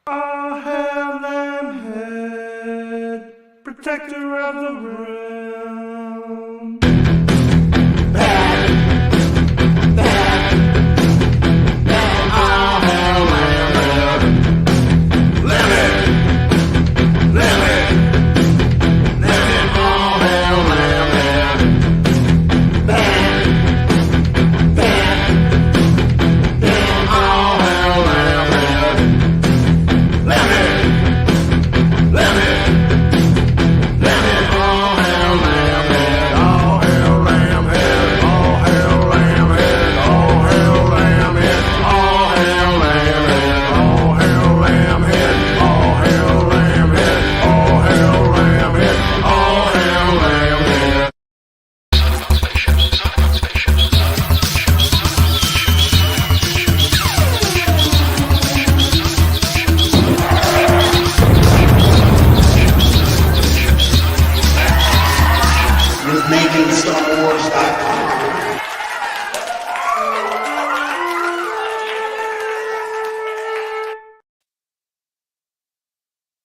All hail Lambhead, protector of the realm. MakingStarWars.net.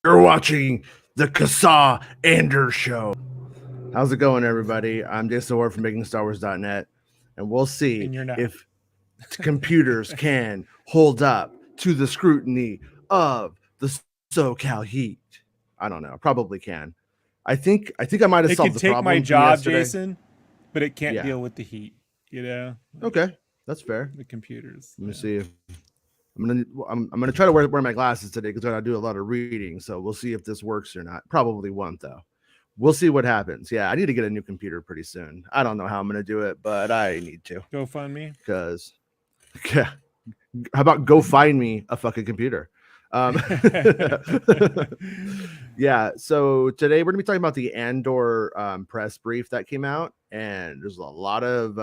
You're watching the Kasa Andor Show. How's it going, everybody? I'm Jason Ward from MakingStarWars.net, and we'll see And you're not. if computers can hold up to the scrutiny of the SoCal heat. I don't know. Probably can. I think I might have It solved could the take problem my from job, yesterday. Jason, but it can't Yeah. deal with the heat. You know? Okay, that's fair. The computers. Let me see if I'm gonna try to wear my glasses today because I do a lot of reading. So we'll see if this works or not. Probably won't though. We'll see what happens. Yeah, I need to get a new computer pretty soon. I don't know how I'm gonna do it, but I need to. Go fund me. Because yeah, how about go find me a fucking computer? Yeah. So today we're gonna be talking about the Andor press brief that came out, and there's a lot of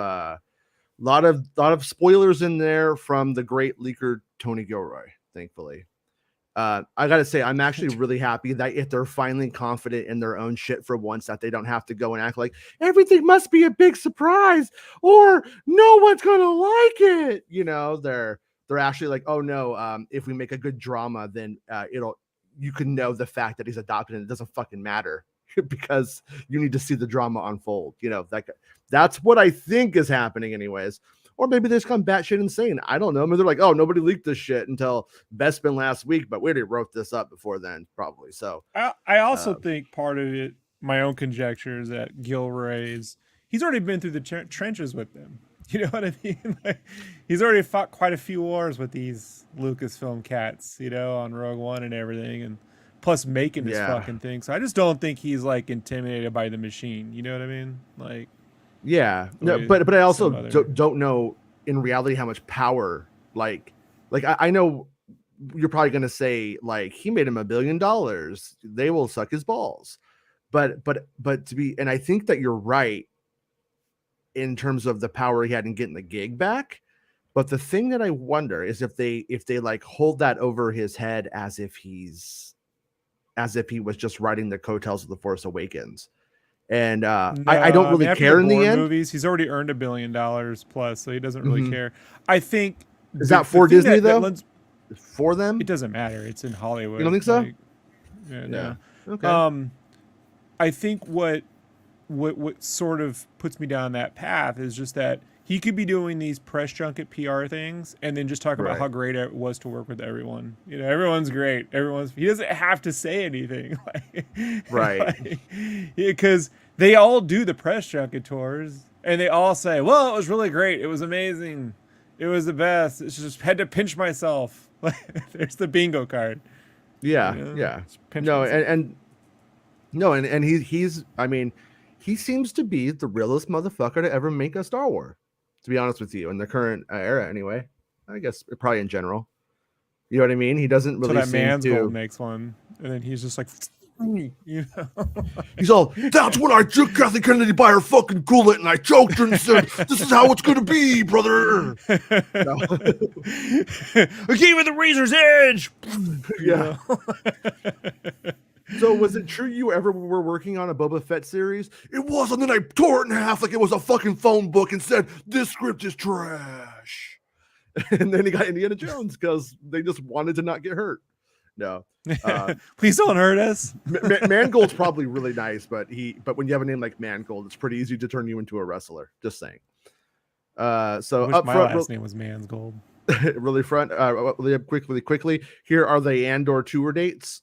spoilers in there from the great leaker Tony Gilroy. Thankfully, I gotta say I'm actually really happy that if they're finally confident in their own shit for once, that they don't have to go and act like everything must be a big surprise or no one's gonna like it. You know, they're actually like, oh no, if we make a good drama, then you can know the fact that he's adopted and it doesn't fucking matter because you need to see the drama unfold. You know, that's what I think is happening anyways. Or maybe they just come batshit insane. I don't know. Maybe they're like, oh, nobody leaked this shit until Bespin last week, but we already wrote this up before then, probably. So I also think part of it, my own conjecture, is that Gilroy's, he's already been through the trenches with them. You know what I mean? Like, he's already fought quite a few wars with these Lucasfilm cats, you know, on Rogue One and everything, and plus making this fucking thing. So I just don't think he's like intimidated by the machine. You know what I mean? Like, yeah, no, but I also don't know in reality how much power. Like I know you're probably gonna say like he made him $1 billion. They will suck his balls, but to be, and I think that you're right in terms of the power he had in getting the gig back. But the thing that I wonder is if they like hold that over his head as if he was just riding the coattails of the Force Awakens. And I don't really care in the end. Movies, he's already earned $1 billion plus, so he doesn't really care. I think is that for Disney though? For them, it doesn't matter. It's in Hollywood. You don't think so? Like, yeah. No. Okay. I think what sort of puts me down that path is just that he could be doing these press junket PR things and then just talk about how great it was to work with everyone. You know, everyone's great. He doesn't have to say anything. Right. Because they all do the press junket tours and they all say, well, it was really great. It was amazing. It was the best. It's just had to pinch myself. There's the bingo card. Yeah. You know? Yeah. And he's, I mean, he seems to be the realest motherfucker to ever make a Star Wars, to be honest with you, in the current era anyway. I guess probably in general. You know what I mean? He doesn't really seem Man's to... Gold makes one, and then he's just like, you know? He's all, that's when I took Kathleen Kennedy by her fucking gullet and I choked her and said, this is how it's going to be, brother. I gave her the razor's edge. Yeah. So was it true you ever were working on a Boba Fett series? It was, and then I tore it in half like it was a fucking phone book and said, this script is trash. And then he got Indiana Jones because they just wanted to not get hurt. No. Please don't hurt us. Mangold's probably really nice, but when you have a name like Mangold, it's pretty easy to turn you into a wrestler. Just saying. So I wish up my front, last name was Mansgold. really quickly. Here are the Andor tour dates.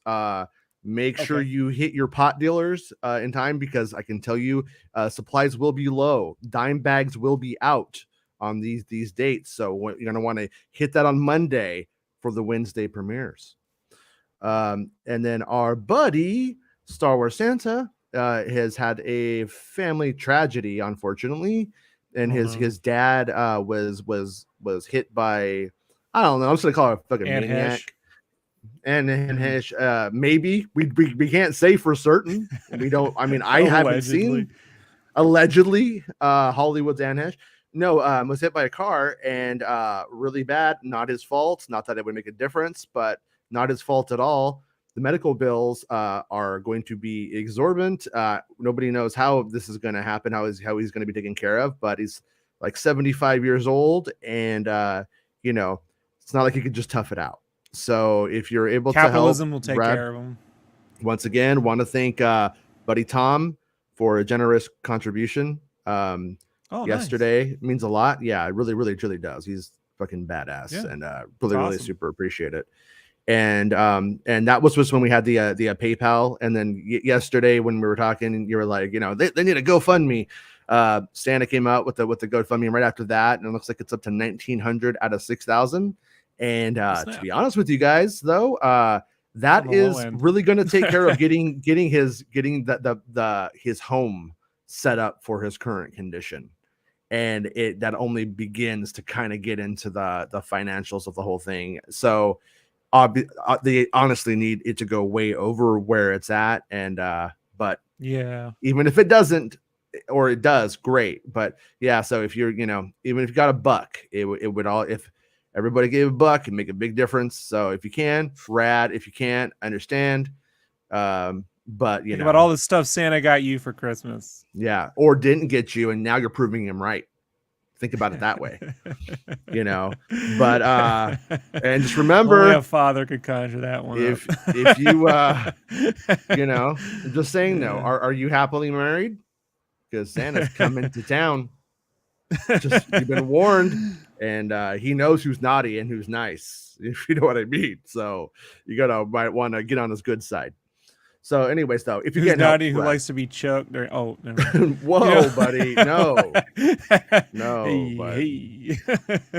Make sure you hit your pot dealers in time, because I can tell you supplies will be low. Dime bags will be out on these dates. So you're going to want to hit that on Monday for the Wednesday premieres. And then our buddy Star Wars Santa has had a family tragedy, unfortunately, and his dad was hit by, I don't know, I'm just gonna call it a fucking maniac. And Hesh, maybe we can't say for certain. We don't. I mean, I haven't seen. Allegedly, Hollywood's Anhesh. No, was hit by a car, and really bad. Not his fault. Not that it would make a difference, but not his fault at all. The medical bills are going to be exorbitant. Nobody knows how this is going to happen, how he's going to be taken care of, but he's like 75 years old, and it's not like he could just tough it out. So if you're able capitalism to help, will take care of him. Once again, want to thank Buddy Tom for a generous contribution yesterday. Nice. It means a lot. Yeah, it really, really, truly does. He's fucking badass, and really, really super appreciate it. And that was just when we had the PayPal, and then yesterday when we were talking, you were like, they need a GoFundMe. Santa came out with the GoFundMe right after that, and it looks like it's up to 1,900 out of 6,000. And to be honest with you guys, though, that is really going to take care of getting his home set up for his current condition, and that only begins to kind of get into the financials of the whole thing. So they honestly need it to go way over where it's at, and but yeah, even if it doesn't, or it does, great. But yeah, so if you're even if you got a buck, it would all, if everybody gave a buck, it'd make a big difference. So if you can, rad. If you can't, understand. But think about all the stuff Santa got you for Christmas. Yeah, or didn't get you, and now you're proving him right. Think about it that way. But and just remember, only a father could conjure that one. If you I'm just saying, though, are you happily married? Because Santa's coming to town. Just, you've been warned, and he knows who's naughty and who's nice, if you know what I mean. So you might want to get on his good side. So anyways, though, if you get naughty, who likes to be choked, never whoa, buddy, no, buddy.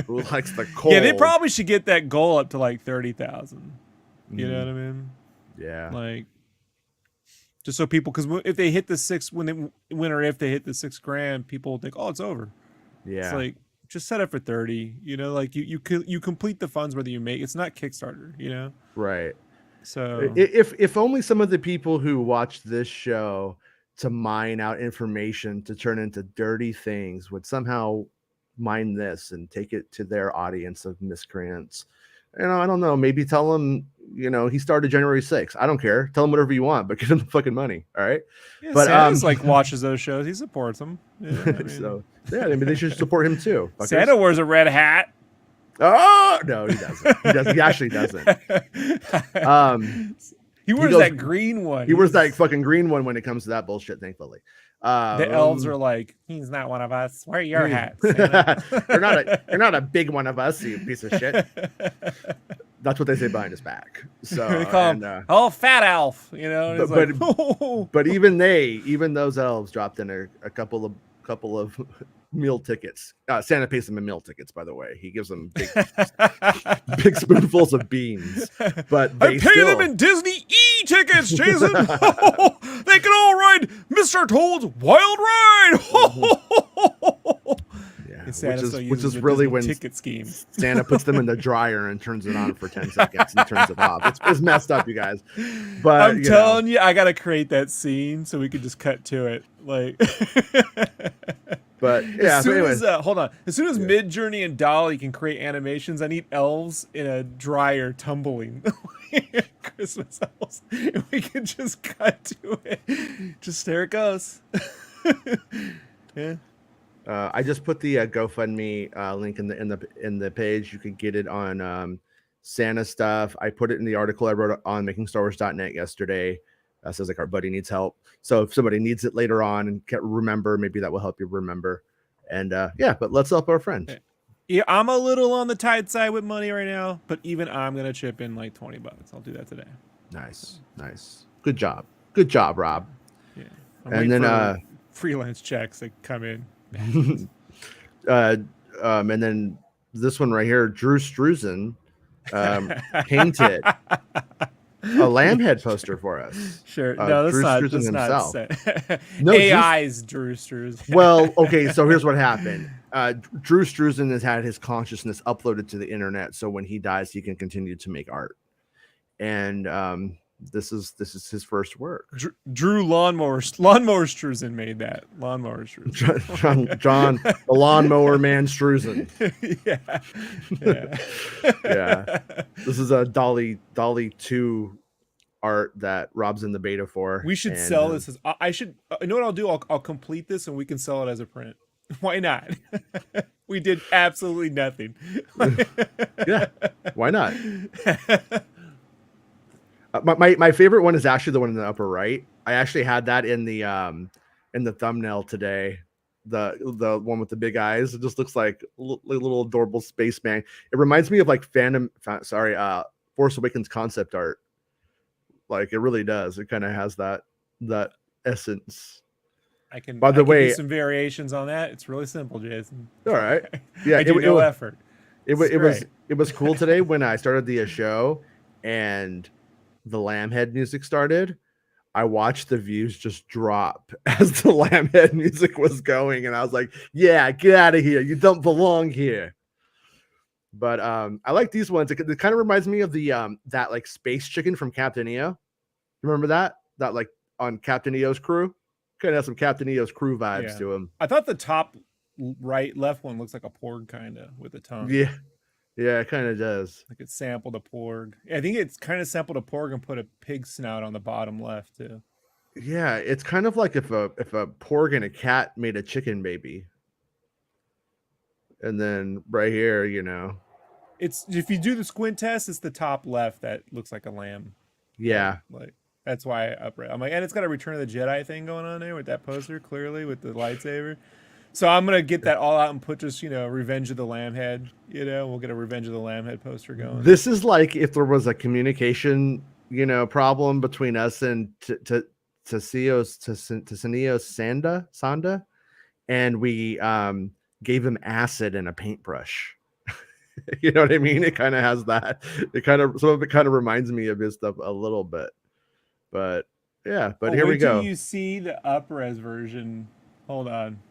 Who likes the cold? Yeah, they probably should get that goal up to like 30,000. You know what I mean? Yeah, like, just so people, because if they hit the if they hit the $6,000, people will think, oh, it's over. Yeah, it's like, just set it for 30. Like you complete the funds whether you make. It's not Kickstarter. Right. So if only some of the people who watch this show to mine out information to turn into dirty things would somehow mine this and take it to their audience of miscreants. I don't know. Maybe tell them, he started January 6th. I don't care. Tell him whatever you want, but give him the fucking money. All right. Yeah, but Santa's watches those shows. He supports them. Yeah, so yeah, they should support him too. Fuckers. Santa wears a red hat. Oh no, he doesn't. He actually doesn't. He wears that green one. He wears that fucking green one when it comes to that bullshit. Thankfully, the elves are like, he's not one of us. Wear your hat. You're not a big one of us, you piece of shit. That's what they say behind his back. So they call him, fat elf. But even those elves dropped in a couple of meal tickets. Santa pays them in meal tickets, by the way. He gives them big spoonfuls of beans. But I pay them in Disney tickets, Jason. They can all ride Mr. Toad's Wild Ride. Yeah, which is really when ticket scheme. Santa puts them in the dryer and turns it on for 10 seconds and turns it off. It's messed up, you guys. But I'm telling you, I gotta create that scene so we can just cut to it. Like, but yeah. Hold on. As soon as Midjourney and Dolly can create animations, I need elves in a dryer tumbling. Christmas elves. And we can just cut to it. Just there it goes. Yeah. I just put the GoFundMe link in the page. You could get it on Santa stuff. I put it in the article I wrote on MakingStarWars.net yesterday. Says like our buddy needs help. So if somebody needs it later on and can't remember, maybe that will help you remember. And but let's help our friend. Yeah, I'm a little on the tight side with money right now, but even I'm gonna chip in like $20. I'll do that today. Nice. Good job, Rob. Yeah. And then freelance checks that come in. And then this one right here, Drew Struzan painted a lamb head poster for us. Sure. No, Drew that's Struzan not himself. No, AI's Drew Struzan. Well, okay, so here's what happened. Drew Struzan has had his consciousness uploaded to the internet, so when he dies, he can continue to make art. And this is his first work. Drew Lawnmower Struzan made that. Lawnmower Struzan. John the Lawnmower Man Struzan. Yeah. This is a Dolly 2 art that Rob's in the beta for. We should sell this as I should. You know what I'll do? I'll complete this and we can sell it as a print. Why not? We did absolutely nothing. Yeah, why not? My favorite one is actually the one in the upper right. I actually had that in the thumbnail today. The one with the big eyes. It just looks like a little adorable spaceman. It reminds me of like Force Awakens concept art. Like it really does. It kind of has that essence. I can. By the way, do some variations on that. It's really simple, Jason. All right. Yeah, I do no effort. It was cool today when I started the show and the lamb head music started. I watched the views just drop as the lamb head music was going, and I was like, "Yeah, get out of here! You don't belong here." But I like these ones. It kind of reminds me of the that like space chicken from Captain EO. Remember that like on Captain EO's crew? Kind of has some Captain EO's crew vibes to him. I thought the top right left one looks like a porg kind of with a tongue. Yeah, it kind of does. Like it sampled a porg. I think it's kind of sampled a porg and put a pig snout on the bottom left too. Yeah, it's kind of like if a porg and a cat made a chicken baby. And then right here, it's if you do the squint test, it's the top left that looks like a lamb. Yeah, like that's why I'm like, and it's got a Return of the Jedi thing going on there with that poster, clearly with the lightsaber. So I'm gonna get that all out and put just Revenge of the Lambhead. We'll get a Revenge of the Lambhead poster going. This is like if there was a communication problem between us and Tsuneo Sanda, and we gave him acid and a paintbrush. You know what I mean? It kind of has that. Some of it kind of reminds me of his stuff a little bit. But yeah, here we go. Do you see the up-res version? Hold on.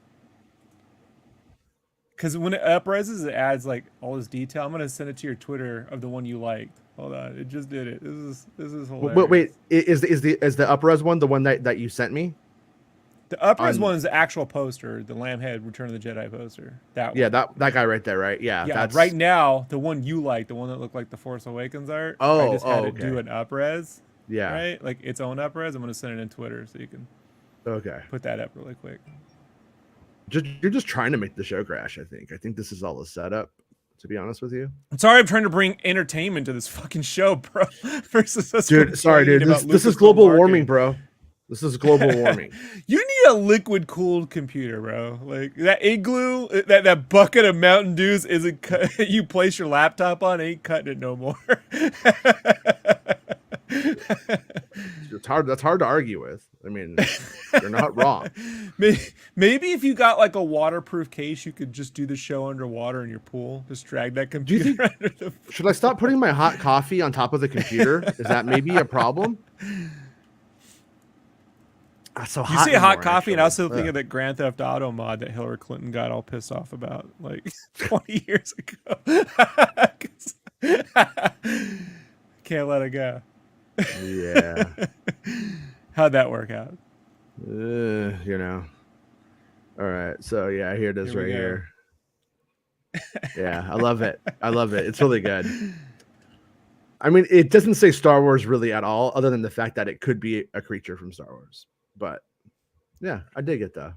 Because when it up-reses, it adds like all this detail. I'm gonna send it to your Twitter of the one you liked. Hold on, it just did it. This is hilarious. Wait, is the up-res one the one that you sent me? The up-res one is the actual poster, the Lambhead Return of the Jedi poster. That one. Yeah, that guy right there, right? Yeah. That's right now, the one you like, the one that looked like the Force Awakens art. I just had to do an up-res. Yeah. Right? Like its own up-res. I'm gonna send it in Twitter so you can put that up really quick. You're just trying to make the show crash, I think. I think this is all a setup, to be honest with you. I'm sorry, I'm trying to bring entertainment to this fucking show, bro. Versus us. Dude, sorry, dude. This is global warming, bro. This is global warming. You need a liquid cooled computer, bro. Like that igloo, that bucket of Mountain Dews isn't you place your laptop on, ain't cutting it no more. It's hard. That's hard to argue with. I mean, you're not wrong. Maybe if you got like a waterproof case, you could just do the show underwater in your pool. Just drag that computer under Should I stop putting my hot coffee on top of the computer? Is that maybe a problem? So you say hot coffee, actually. And I also think of that Grand Theft Auto mod that Hillary Clinton got all pissed off about like 20 years ago. Can't let it go. Yeah. How'd that work out? All right. So yeah, here it is right here. Yeah, I love it. It's really good. I mean, it doesn't say Star Wars really at all, other than the fact that it could be a creature from Star Wars. But yeah, I dig it though.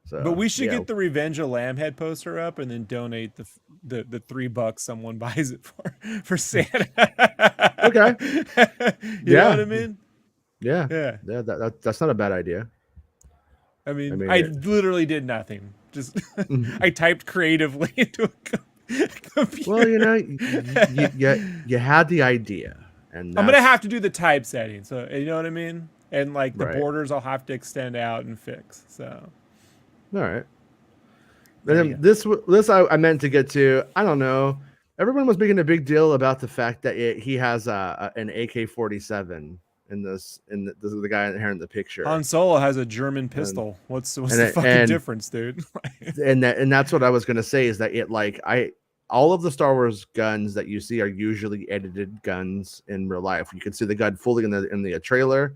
So, But we should yeah. get the Revenge of Lambhead poster up and then donate the $3 someone buys it for Santa. Okay. You know what Yeah. I mean? Yeah. Yeah. Yeah. That's not a bad idea. I mean, mean, I literally did nothing. Just Mhm. I typed creatively into a computer. Well, you had the idea, and I'm gonna that's have to do the typesetting, so you know what I mean. And like the right. borders, I'll have to extend out and fix. So All right. there And you then go. this I meant to get to. I don't know. Everyone was making a big deal about the fact that he has an AK-47 in the guy here in the picture, Han Solo has a German and pistol. What's and the fucking and difference, dude? and that's what I was gonna say is that all of the Star Wars guns that you see are usually edited guns in real life. You can see the gun fully in the trailer,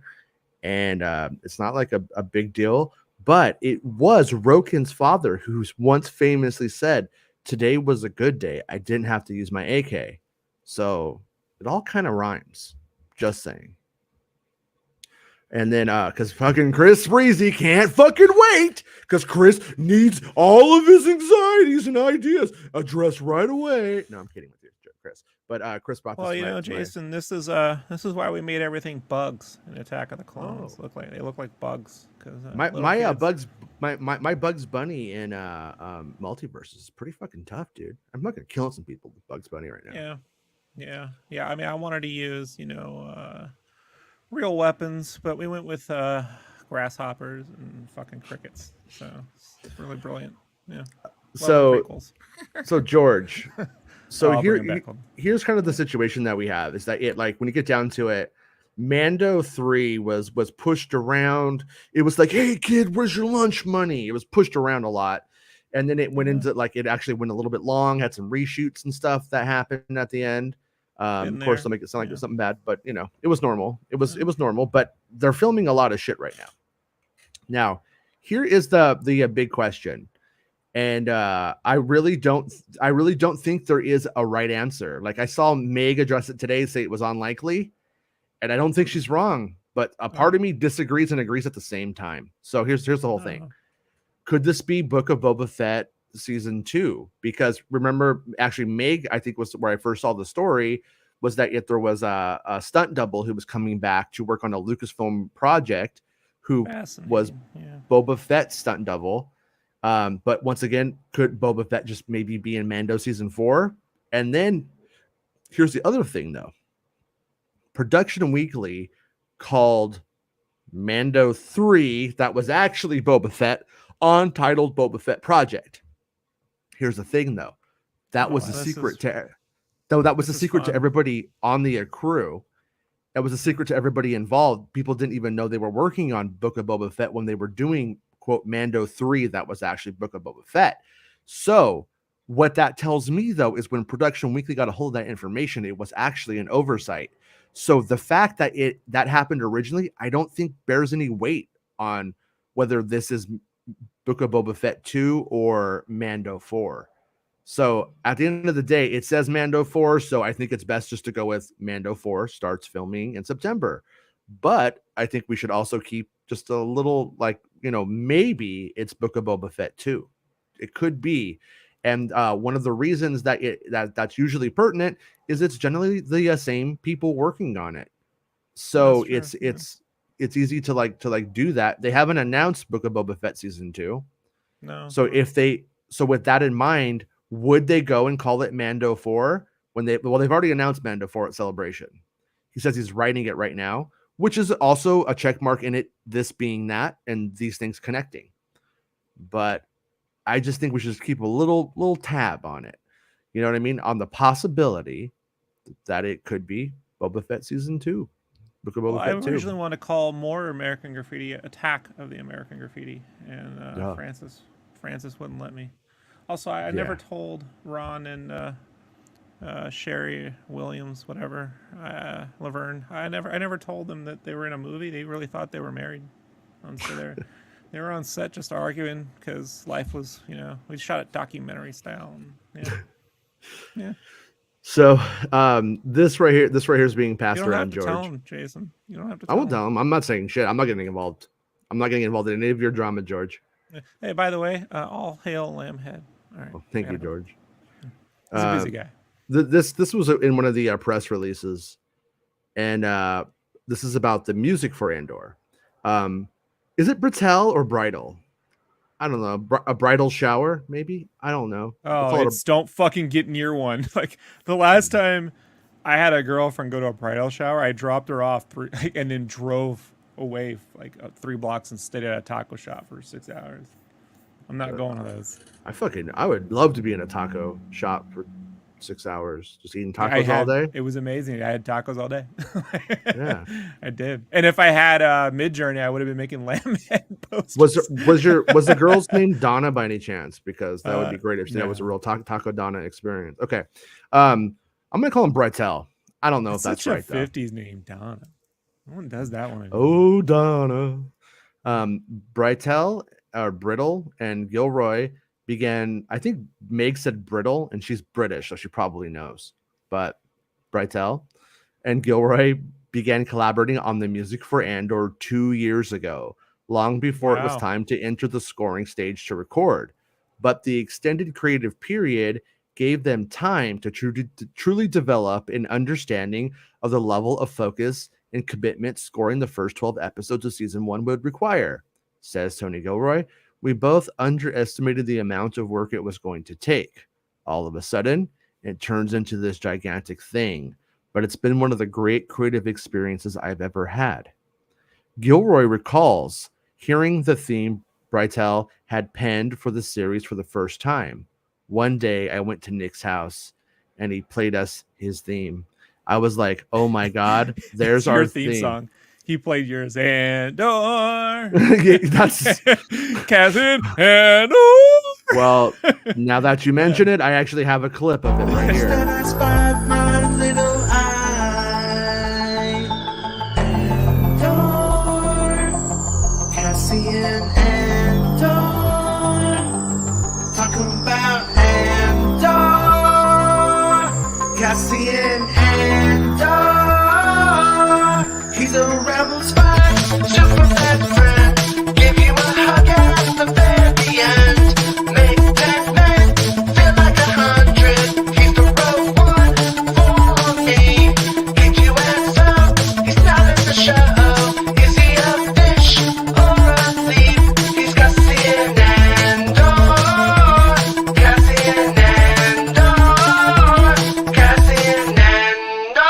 and it's not like a big deal. But it was Roken's father who once famously said, "Today was a good day. I didn't have to use my AK." So it all kind of rhymes. Just saying. And then because fucking Chris Breezy can't fucking wait because Chris needs all of his anxieties and ideas addressed right away. No, I'm kidding with you, Chris. But Chris brought this. Well, you know, Jason, this is why we made everything bugs in Attack of the Clones. They look like bugs because my Bugs Bunny in Multiverse is pretty fucking tough, dude. I'm not gonna kill some people with Bugs Bunny right now. Yeah. I mean, I wanted to use real weapons, but we went with grasshoppers and fucking crickets. So it's really brilliant. Yeah. So George, so I'll bring it back. here's kind of the situation that we have is that when you get down to it, Mando 3 was pushed around. It was like, hey kid, where's your lunch money? It was pushed around a lot. And then it went into it actually went a little bit long, had some reshoots and stuff that happened at the end. Of course, they'll make it sound like it was something bad, but it was normal. It was normal, but they're filming a lot of shit right now. Now, here is the big question. And I really don't think there is a right answer. Like I saw Meg address it today, say it was unlikely, and I don't think she's wrong. But a part of me disagrees and agrees at the same time. So here's the whole thing. Could this be Book of Boba Fett season 2? Because remember, actually, Meg, I think was where I first saw the story, was that if there was a stunt double who was coming back to work on a Lucasfilm project, who was Boba Fett's stunt double. But once again, could Boba Fett just maybe be in Mando season 4? And then here's the other thing, though. Production Weekly called Mando 3, that was actually Boba Fett, untitled Boba Fett Project. Here's the thing, though. That was the secret to everybody on the crew. That was a secret to everybody involved. People didn't even know they were working on Book of Boba Fett when they were doing, quote, Mando 3. That was actually Book of Boba Fett. So what that tells me, though, is when Production Weekly got a hold of that information, it was actually an oversight. So the fact that that happened originally, I don't think bears any weight on whether this is Book of Boba Fett 2 or Mando 4. So at the end of the day, it says Mando 4, so I think it's best just to go with Mando 4 starts filming in September. But I think we should also keep just a little, maybe it's Book of Boba Fett 2. It could be. And one of the reasons that that's usually pertinent is it's generally the same people working on it. So it's easy to do that. They haven't announced Book of Boba Fett season 2. No. So with that in mind, would they go and call it Mando 4 when they've already announced Mando 4 at Celebration. He says he's writing it right now, which is also a check mark in it, this being that and these things connecting. But I just think we should just keep a little tab on it. You know what I mean? On the possibility that it could be Boba Fett season 2. Book of Boba Fett 2. I originally want to call more American Graffiti Attack of the American Graffiti, and Francis wouldn't let me. Also, I never told Ron and Sherry Williams, whatever, Laverne. I never told them that they were in a movie. They really thought they were married. So they were on set just arguing because life was, we shot it documentary style. And, yeah. So this right here is being passed around, George. Tell him, Jason. You don't have to. I won't tell him. I'm not saying shit. I'm not getting involved. I'm not getting involved in any of your drama, George. Hey, by the way, all hail Lambhead. All right. Well, thank you, George. He's a busy guy. This was in one of the press releases, and this is about the music for Andor. Is it Britell or Bridal? I don't know. A bridal shower, maybe? I don't know. Oh, don't fucking get near one. Like the last time I had a girlfriend go to a bridal shower, I dropped her off and then drove away like 3 blocks and stayed at a taco shop for 6 hours. I'm not going to those. I would love to be in a taco shop for 6 hours, just eating tacos all day. It was amazing. I had tacos all day. Yeah, I did. And if I had Midjourney, I would have been making lamb head posters. Was the girl's name Donna by any chance? Because that would be great if that was a real taco Donna experience. Okay, I'm gonna call him Britell. I don't know if that's right. Such a 50s name, Donna. No one does that one anymore. Oh, Donna. Britell or Brittle and Gilroy began. I think Meg said Brittle, and she's British, so she probably knows. But Britell and Gilroy began collaborating on the music for Andor 2 years ago, long before it was time to enter the scoring stage to record. But the extended creative period gave them time to truly develop an understanding of the level of focus and commitment scoring the first 12 episodes of season 1 would require, says Tony Gilroy. We both underestimated the amount of work it was going to take. All of a sudden, it turns into this gigantic thing, but it's been one of the great creative experiences I've ever had. Gilroy recalls hearing the theme Britell had penned for the series for the first time. One day I went to Nick's house and he played us his theme. I was like, oh my God, there's our theme song. He played yours. Andor. That's Cassian Andor. Well, now that you mention it, I actually have a clip of it right here. I spied my little eye. Andor, Cassian Andor, talking about Andor, Cassian Andor. He's a rebel spy, super bad friend. Give you a hug at the very end. Make that man feel like 100. He's the road one for me. Get you ass up, he's not in the show. Is he a fish or a thief? He's Cassian Andor, Cassian Andor, Cassian Andor.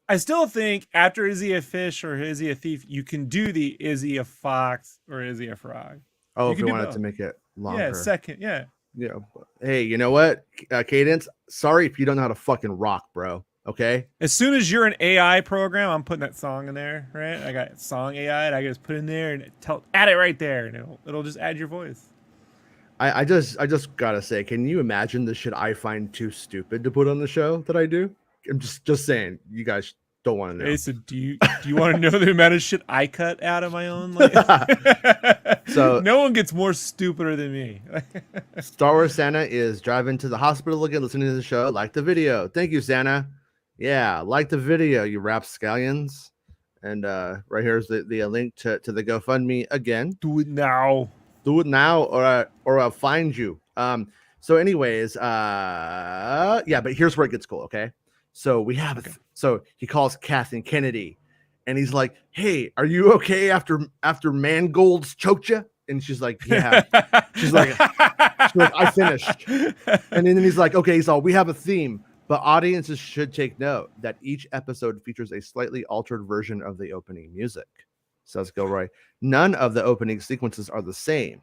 I still think after is he a fish or is he a thief, you can do the is he a fox or is he a frog? Oh, if you wanted to make it longer. Yeah, second. Yeah. Yeah. Hey, you know what? Cadence, sorry if you don't know how to fucking rock, bro. Okay? As soon as you're an AI program, I'm putting that song in there, right? I got song AI and I can just put it in there and add it right there and it'll just add your voice. I just gotta say, can you imagine the shit I find too stupid to put on the show that I do? I'm just saying, you guys don't want to know. Hey, so do you want to know the amount of shit I cut out of my own life? So no one gets more stupider than me. Star Wars Santa is driving to the hospital again, listening to the show. Like the video. Thank you, Santa. Yeah, like the video, you rapscallions. And right here's the link to the GoFundMe again. Do it now. Do it now, or I'll find you. So anyways, yeah, but here's where it gets cool, okay? So we have so he calls Kathleen Kennedy and he's like, "Hey, are you okay after Mangold's choked you?" And she's like, "Yeah." she's like, "I finished." And then he's like, "Okay, so we have a theme, but audiences should take note that each episode features a slightly altered version of the opening music," says Gilroy. "None of the opening sequences are the same,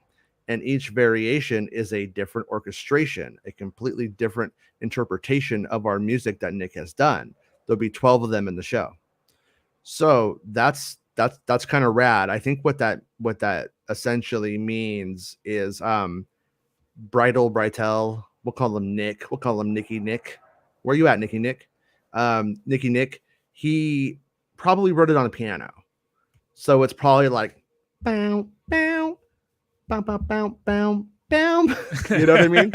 and each variation is a different orchestration, a completely different interpretation of our music that Nick has done. There'll be 12 of them in the show." So that's kind of rad. I think what that essentially means is Britell, we'll call him Nick. We'll call him Nicky Nick. Where you at, Nicky Nick? Nicky Nick, he probably wrote it on a piano. So it's probably like bow, bow, bow, bow, bow, bow, bow. You know what I mean?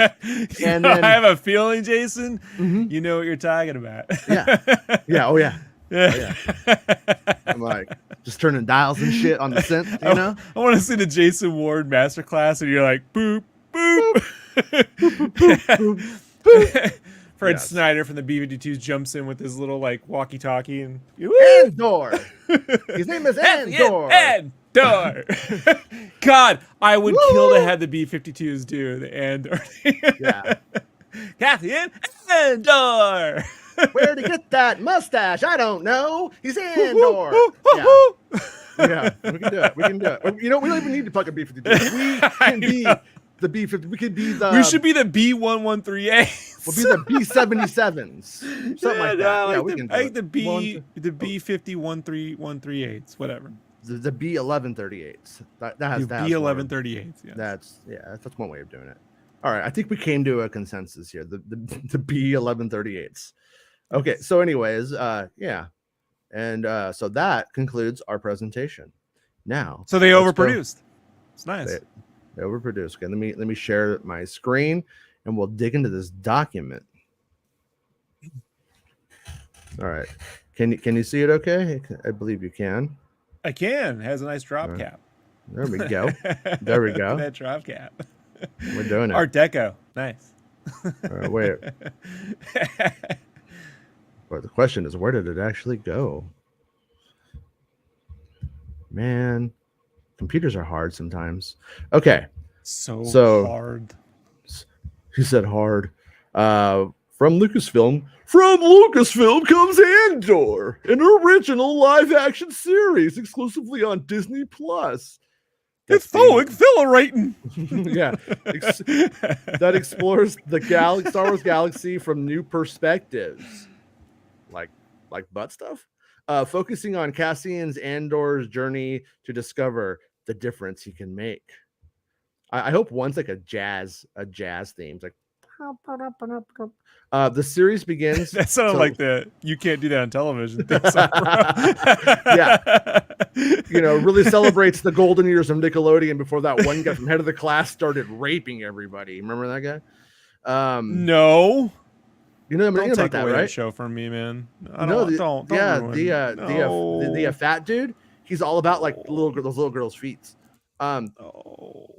And then, I have a feeling, Jason, mm-hmm. you know what you're talking about. Yeah. Yeah. Oh, yeah. Yeah. Oh, yeah. I'm like just turning dials and shit on the synth, you know? I want to see the Jason Ward masterclass, and you're like, boop, boop. Boop, boop. Fred Yes. Snyder from the B-52s jumps in with his little like walkie-talkie and Andor. His name is Andor. Andor. God, I would kill to have the B-52s do the Andor. Yeah. Cassian Andor. Where'd he get that mustache? I don't know. He's Andor. Yeah. Yeah, we can do it. We can do it. You know, we don't even need to fucking B-52. We can be the B-50. We could be the. We should be the B-113A. We'll be the B-77s. Something like that. Yeah, we can do I think it. the B-50-138s, whatever. The B-1138s. That has The that. B-1138s. Yes. That's one way of doing it. All right, I think we came to a consensus here. The B-1138s. Okay, so anyways, yeah. And so that concludes our presentation. Now, So they let's go. overproduced. It's nice. They overproduced. Okay, let me share my screen and we'll dig into this document. All right. Can you see it okay? I believe you can. I can. It has a nice drop Right. cap. There we go. There we go. That drop cap. We're doing it. Art Deco. Nice. All right, wait. But the question is, where did it actually go? Man, computers are hard sometimes. Okay. So hard. He said hard. From Lucasfilm. From Lucasfilm comes Andor, an original live-action series exclusively on Disney Plus. It's so exhilarating. Yeah, that explores the Star Wars galaxy from new perspectives, like butt stuff. Focusing on Cassian's Andor's journey to discover the difference he can make. I hope one's like a jazz theme, like. The series begins. That sounded like the "you can't do that on television" thing. Yeah, you know, really celebrates the golden years of Nickelodeon before that one guy from Head of the Class started raping everybody. Remember that guy? No, you know don't about take that, away right? that show from me, man. Don't ruin it. the fat dude. He's all about like those little girls' feet.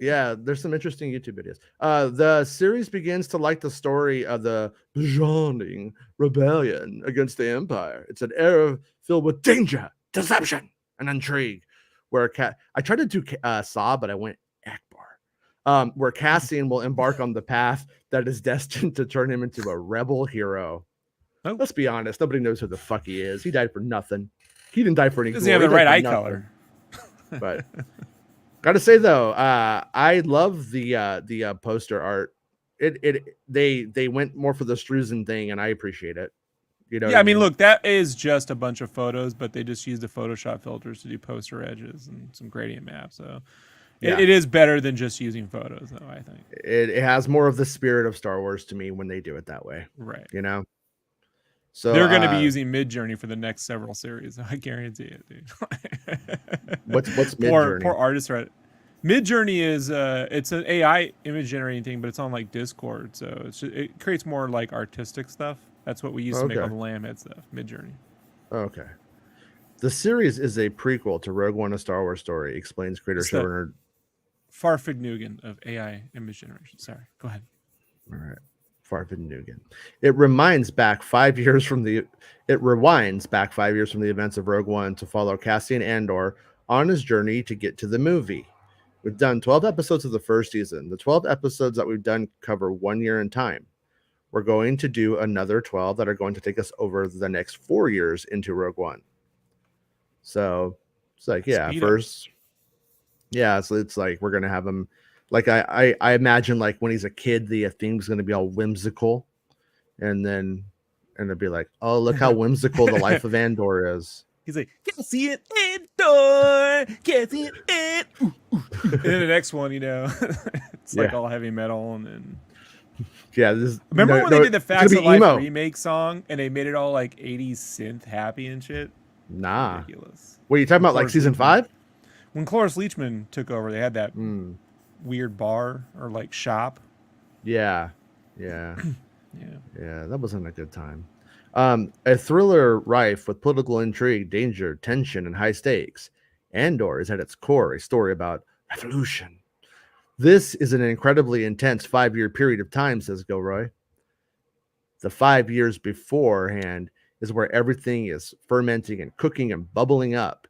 Yeah, there's some interesting YouTube videos. The series begins to like the story of the Bajorning rebellion against the Empire. It's an era filled with danger, deception, and intrigue. Where I tried to do Saw, but I went Akbar. Where Cassian will embark on the path that is destined to turn him into a rebel hero. Oh. Let's be honest, nobody knows who the fuck he is. He died for nothing. He didn't die for any. Does he have the right eye color? But. Gotta say though, I love the poster art. They went more for the Struzen thing, and I appreciate it. You know, Yeah, I mean, look, that is just a bunch of photos, but they just used the Photoshop filters to do poster edges and some gradient maps. So Yeah. it is better than just using photos, though, I think. it has more of the spirit of Star Wars to me when they do it that way. Right. You know, so They're going to be using Midjourney for the next several series. I guarantee it, dude. what's Midjourney? Poor artists, right? Midjourney is it's an AI image generating thing, but it's on like Discord, so it creates more like artistic stuff. That's what we used to make all the Lambhead stuff. Midjourney. Okay. The series is a prequel to Rogue One: A Star Wars Story, explains creator showrunner Farfig Nugan of AI image generation. Sorry, go ahead. All right. Farfig Nugan. It rewinds back 5 years from the events of Rogue One to follow Cassian Andor on his journey to get to the movie. We've done 12 episodes of the first season. The 12 episodes that we've done cover 1 year in time. We're going to do another 12 that are going to take us over the next 4 years into Rogue One. So it's like, yeah, Speed first. Up. Yeah, so it's like we're gonna have him like I imagine like when he's a kid, the theme's gonna be all whimsical, and it'll be like, oh, look how whimsical the life of Andor is. He's like, can't see it, Andor, can't see it, and then the next one, you know, it's like all heavy metal, and then remember when they did the Facts of Life remake song and they made it all like 80s synth happy and shit? Nah. Ridiculous. What are you talking about, like season 5? When Cloris Leachman took over, they had that weird bar or like shop. Yeah. Yeah. That wasn't a good time. A thriller rife with political intrigue, danger, tension, and high stakes. Andor is at its core a story about revolution. This is an incredibly intense 5-year period of time, says Gilroy. The 5 years beforehand is where everything is fermenting and cooking and bubbling up.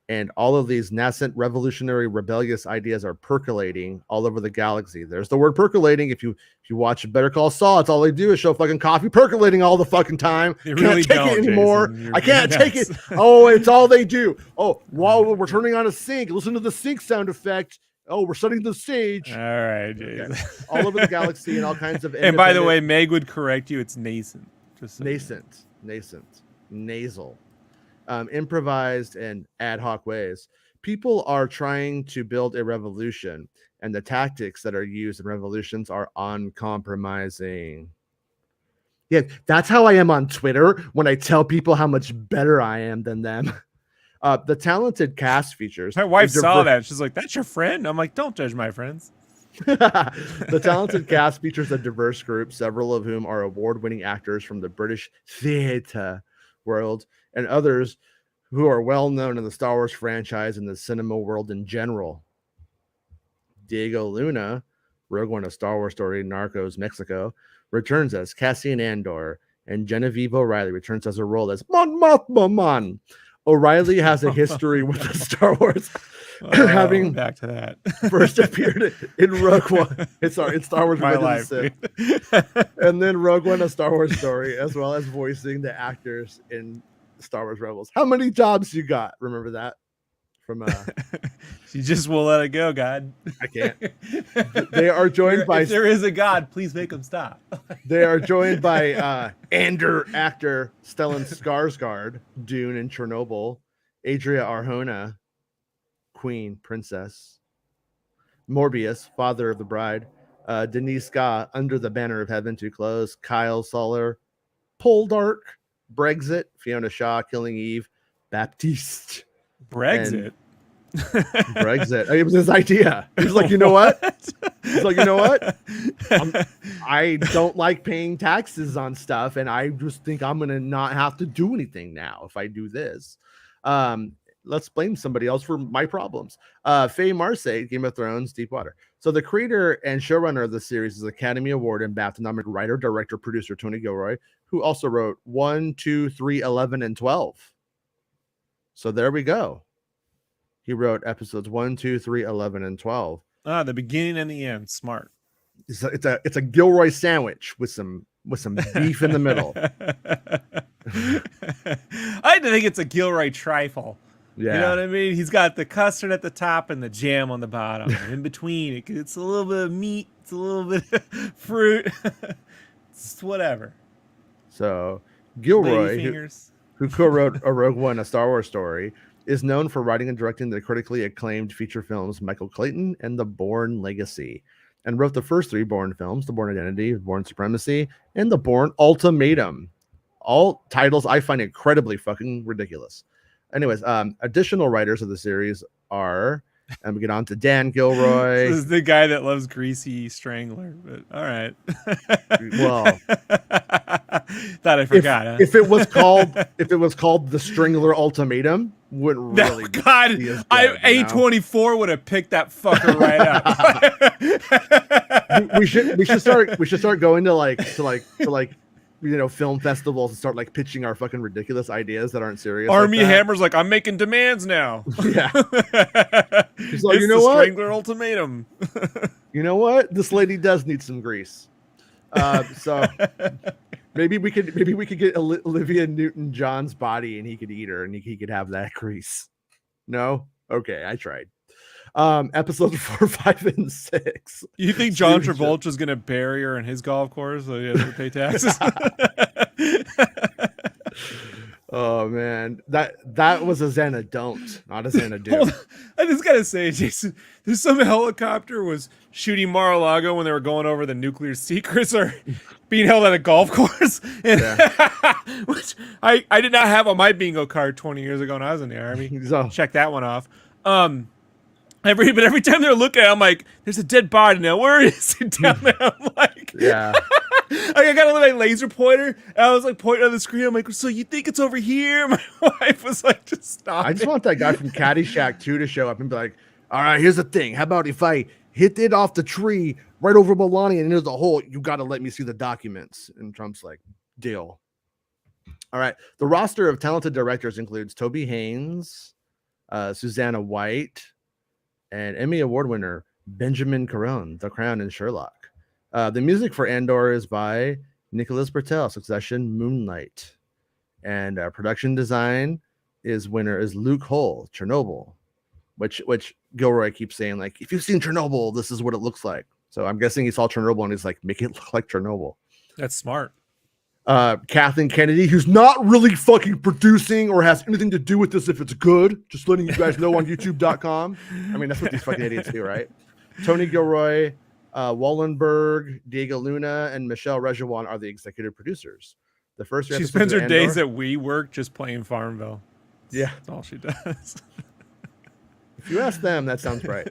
And all of these nascent, revolutionary, rebellious ideas are percolating all over the galaxy. There's the word percolating. If you watch Better Call Saul, it's all they do is show fucking coffee percolating all the fucking time. They really can't take don't, it anymore. Jason. I can't You're take it. nuts. Oh, it's all they do. Oh, while we're turning on a sink, listen to the sink sound effect. Oh, we're setting the stage. All right, Jason. Okay. All over the galaxy and all kinds of. And by the way, Meg would correct you. It's nascent. Just so nascent, nasal, improvised and ad hoc ways. People are trying to build a revolution, and the tactics that are used in revolutions are uncompromising. Yeah, that's how I am on Twitter when I tell people how much better I am than them. The talented cast features. My wife saw that. She's like, "That's your friend." I'm like, "Don't judge my friends." The talented cast features a diverse group, several of whom are award-winning actors from the British theater world, and others who are well known in the Star Wars franchise and the cinema world in general. Diego Luna, Rogue One: A Star Wars Story, Narcos, Mexico, returns as Cassian Andor, and Genevieve O'Reilly returns as a role as Mon Mothma. O'Reilly has a history with the Star Wars, having back to that first appeared in Rogue One. It's Star Wars My Revenge of the Sith, and then Rogue One: A Star Wars Story, as well as voicing the actors in Star Wars Rebels. How many jobs you got? Remember that from she just will let it go. God, I can't. They are joined by. If there is a God, please make him stop. They are joined by Andor actor Stellan Skarsgård, Dune and Chernobyl, Adria Arjona, Queen Princess, Morbius, Father of the Bride, Denise Ska, Under the Banner of Heaven, Too Close, Kyle Soller, Poldark, Brexit, Fiona Shaw, Killing Eve, Baptiste. Brexit. Brexit. It was his idea. He's like, you know what? He's like, you know what? I don't like paying taxes on stuff, and I just think I'm gonna not have to do anything now if I do this. Let's blame somebody else for my problems. Faye Marsay, Game of Thrones, Deepwater. So the creator and showrunner of the series is Academy Award and BAFTA-nominated writer, director, producer Tony Gilroy, who also wrote 1, 2, 3, 11, and 12. So there we go. He wrote episodes 1, 2, 3, 11, and 12. Ah, the beginning and the end. Smart. It's a Gilroy sandwich with some beef in the middle. I like to think it's a Gilroy trifle. Yeah. You know what I mean? He's got the custard at the top and the jam on the bottom. And in between, it's a little bit of meat. It's a little bit of fruit. It's whatever. So Gilroy, fingers. who co-wrote A Rogue One: A Star Wars Story, is known for writing and directing the critically acclaimed feature films Michael Clayton and The Bourne Legacy, and wrote the first 3 Bourne films, The Bourne Identity, Bourne Supremacy, and The Bourne Ultimatum. All titles I find incredibly fucking ridiculous. Anyways, additional writers of the series are, and we get on to Dan Gilroy. This is the guy that loves Greasy Strangler, but all right. Well, thought I forgot. If it was called The Strangler Ultimatum, wouldn't really. God, A24 would have picked that fucker right up. we should start going to film festivals and start like pitching our fucking ridiculous ideas that aren't serious. Army Hammer's like, I'm making demands now. Yeah. He's like, it's you know what? Strangler Ultimatum. You know what? This lady does need some grease. So maybe we could get Olivia Newton-John's body and he could eat her and he could have that grease. No? Okay, I tried. Episodes 4, 5, and 6. You think John Travolta's gonna bury her in his golf course so he has to pay taxes? Oh man, that was a Xana don't, not a Xana do. I just gotta say, Jason, there's some helicopter was shooting Mar-a-Lago when they were going over the nuclear secrets or being held at a golf course, and which I did not have on my bingo card 20 years ago when I was in the Army. So, check that one off. Every time they're looking at it, I'm like, there's a dead body now. Where is it down there? I'm like, yeah. I got my laser pointer, and I was like pointing on the screen. I'm like, so you think it's over here? My wife was like, just stop. I just want that guy from Caddyshack 2 to show up and be like, all right, here's the thing. How about if I hit it off the tree right over Melania and into the hole? You got to let me see the documents. And Trump's like, deal. All right. The roster of talented directors includes Toby Haynes, Susanna White, and Emmy Award winner Benjamin Caron, The Crown and Sherlock. The music for Andor is by Nicholas Bertel, Succession, Moonlight. And production design is Luke Hull, Chernobyl, which Gilroy keeps saying, like, if you've seen Chernobyl, this is what it looks like. So I'm guessing he saw Chernobyl and he's like, make it look like Chernobyl. That's smart. Kathleen Kennedy, who's not really fucking producing or has anything to do with this if it's good. Just letting you guys know on YouTube.com. I mean, that's what these fucking idiots do, right? Tony Gilroy, Wallenberg, Diego Luna, and Michelle Rejewan are the executive producers. The first she spends her days at WeWork just playing Farmville. Yeah, that's all she does. If you ask them, that sounds right.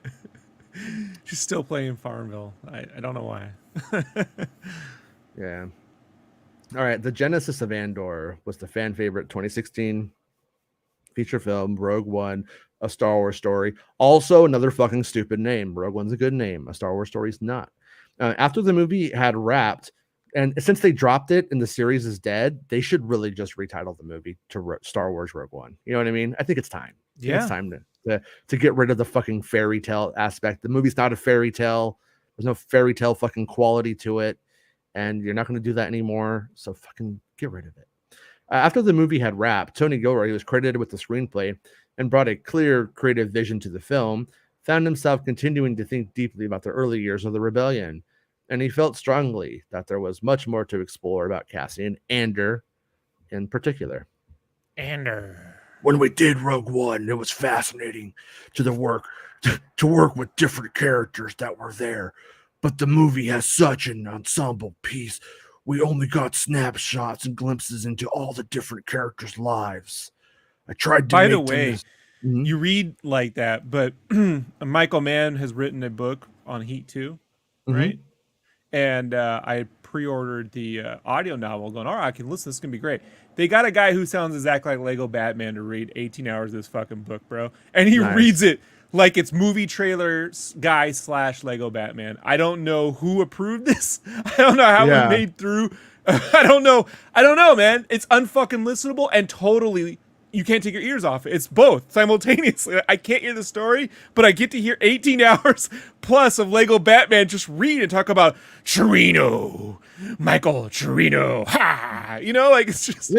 She's still playing Farmville. I don't know why. Yeah. All right. The genesis of Andor was the fan favorite 2016 feature film Rogue One, a Star Wars story. Also, another fucking stupid name. Rogue One's a good name. A Star Wars story is not. After the movie had wrapped, and since they dropped it and the series is dead, they should really just retitle the movie to Star Wars Rogue One. You know what I mean? I think it's time. Yeah. It's time to get rid of the fucking fairy tale aspect. The movie's not a fairy tale. There's no fairy tale fucking quality to it. And you're not going to do that anymore. So fucking get rid of it. After the movie had wrapped, Tony Gilroy, who was credited with the screenplay and brought a clear creative vision to the film, found himself continuing to think deeply about the early years of the rebellion. And he felt strongly that there was much more to explore about Cassian Andor in particular. Andor. When we did Rogue One, it was fascinating to work with different characters that were there. But the movie has such an ensemble piece. We only got snapshots and glimpses into all the different characters' lives. I tried to. By the way, you read like that, but Michael Mann has written a book on Heat 2, right? And I pre-ordered the audio novel going, all right, I can listen. This is going to be great. They got a guy who sounds exactly like Lego Batman to read 18 hours of this fucking book, bro. And he reads it like it's movie trailer guy / Lego Batman. I don't know who approved this. I don't know how we made through. I don't know, man. It's unfucking listenable and totally, you can't take your ears off it. It's both simultaneously. I can't hear the story, but I get to hear 18 hours plus of Lego Batman just read and talk about Chirino, Michael Chirino. Ha! You know, like it's just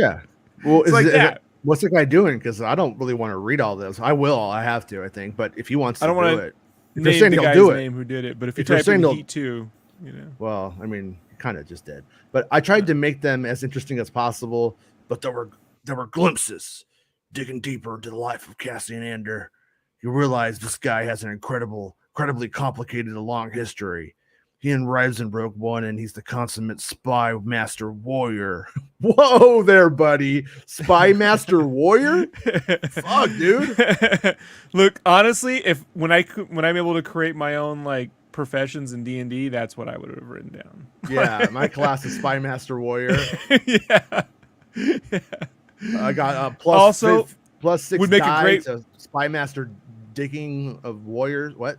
Well, it's like that. What's the guy doing? Because I don't really want to read all this. I will. I have to. I think. But if he wants to do it, if you're saying he'll do it, name who did it. But if you type in Heat 2, you know. Well, I mean, kind of just did. But I tried to make them as interesting as possible. But there were glimpses. Digging deeper into the life of Cassian Andor, you realize this guy has an incredibly complicated and long history. He arrives in Rogue One, and he's the consummate spy master warrior. Whoa there, buddy. Spy master warrior? Fuck, dude. Look, honestly, when I'm able to create my own like professions in D&D, that's what I would have written down. Yeah, my class is spy master warrior. Yeah. I got plus 6 would make a great spy master digging of warriors. What?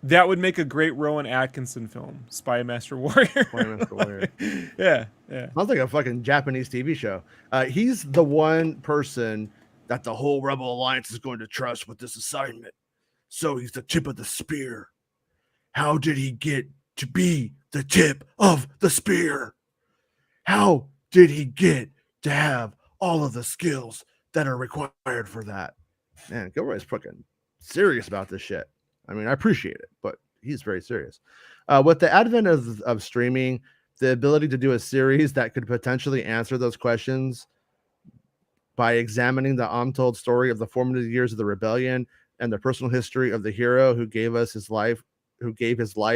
That would make a great Rowan Atkinson film, Spy Master Warrior. Spy Master Warrior. Yeah. Sounds like a fucking Japanese TV show. He's the one person that the whole Rebel Alliance is going to trust with this assignment. So he's the tip of the spear. How did he get to be the tip of the spear? How did he get to have all of the skills that are required for that? Man, Gilroy's fucking serious about this shit. I mean, I appreciate it, but he's very serious. With the advent of streaming, the ability to do a series that could potentially answer those questions by examining the untold story of the formative years of the rebellion and the personal history of the hero who gave his life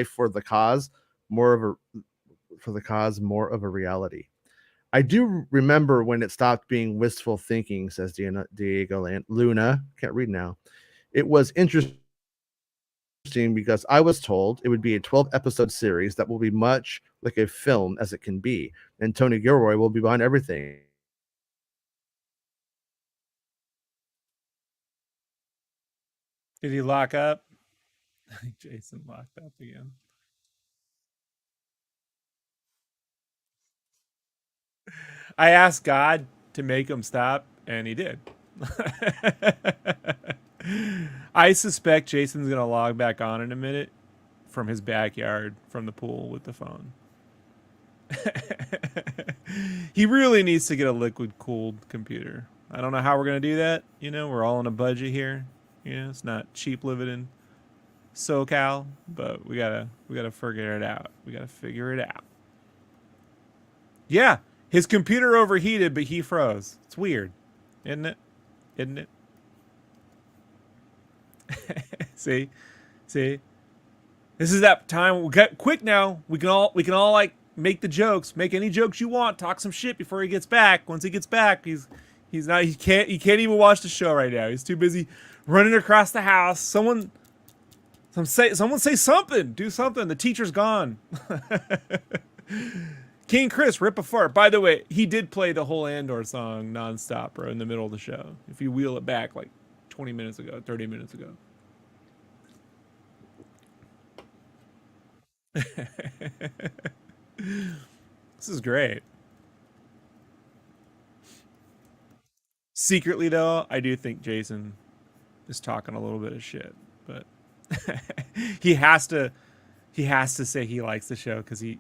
for the cause, more of a reality. I do remember when it stopped being wistful thinking, says Diego Luna. Can't read now. It was interesting because I was told it would be a 12-episode series that will be much like a film as it can be, and Tony Gilroy will be behind everything. Did he lock up? Jason locked up again. I asked God to make him stop, and he did. I suspect Jason's going to log back on in a minute from his backyard from the pool with the phone. He really needs to get a liquid-cooled computer. I don't know how we're going to do that. You know, we're all on a budget here. You know, it's not cheap living in SoCal, but we gotta figure it out. We gotta figure it out. Yeah, his computer overheated, but he froze. It's weird, isn't it? Isn't it? See, this is that time. We got quick now. We can all like make the jokes, make any jokes you want, talk some shit before he gets back. Once he gets back, he can't even watch the show right now. He's too busy running across the house. Someone say something. Do something. The teacher's gone. King Chris, rip a fart. By the way, he did play the whole Andor song nonstop, bro, in the middle of the show. If you wheel it back like 20 minutes ago, 30 minutes ago. This is great. Secretly, though, I do think Jason is talking a little bit of shit, but he has to say he likes the show because the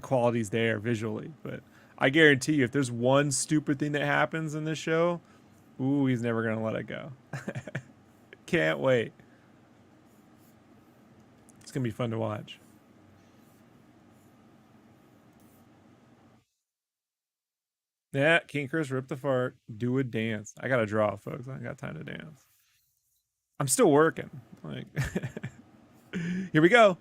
quality's there visually. But I guarantee you, if there's one stupid thing that happens in this show, ooh, he's never gonna let it go. Can't wait. It's gonna be fun to watch. Yeah, King Chris, rip the fart, do a dance. I gotta draw, folks. I ain't got time to dance. I'm still working. Like, here we go.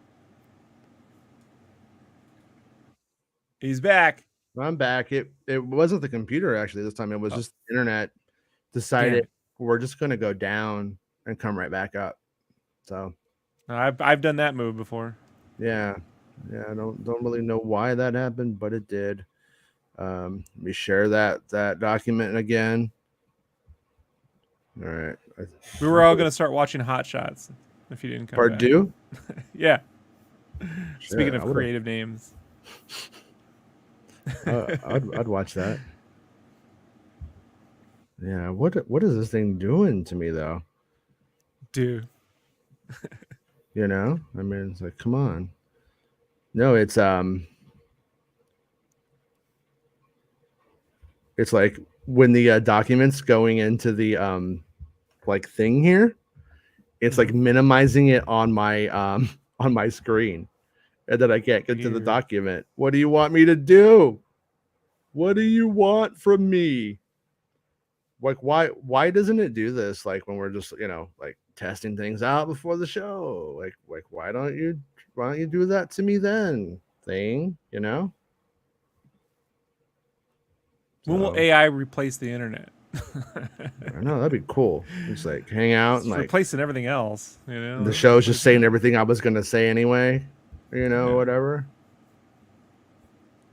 He's back. I'm back. It wasn't the computer actually this time. It was just the internet decided we're just gonna go down and come right back up. So I've done that move before. Yeah. I don't really know why that happened, but it did. Let me share that document again. All right. We were all gonna start watching Hot Shots if you didn't come Part back. 2? Yeah. Sure, Speaking of creative names. I'd watch that. Yeah, what is this thing doing to me though? Dude. You know? I mean, it's like, come on. No, it's like when the documents going into the like thing here, it's like minimizing it on my screen. And then I can't get to the document. What do you want me to do? What do you want from me? Like, why doesn't it do this? Like when we're just, like testing things out before the show. Like why don't you do that to me then? Thing, When will AI replace the internet? I know, that'd be cool. Just like hang out and like replacing everything else, The show's just saying everything I was gonna say anyway. Whatever.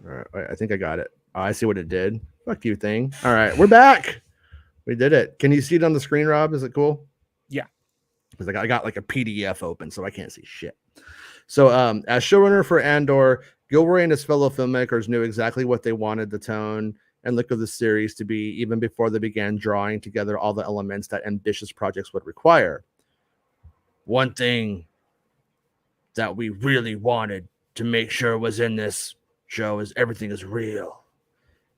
All right, I think I got it. Oh, I see what it did. Fuck you, thing. All right, we're back. We did it. Can you see it on the screen, Rob? Is it cool? Yeah. Because I got like a PDF open, so I can't see shit. So, as showrunner for Andor, Gilroy and his fellow filmmakers knew exactly what they wanted the tone and look of the series to be, even before they began drawing together all the elements that ambitious projects would require. One thing that we really wanted to make sure was in this show is everything is real.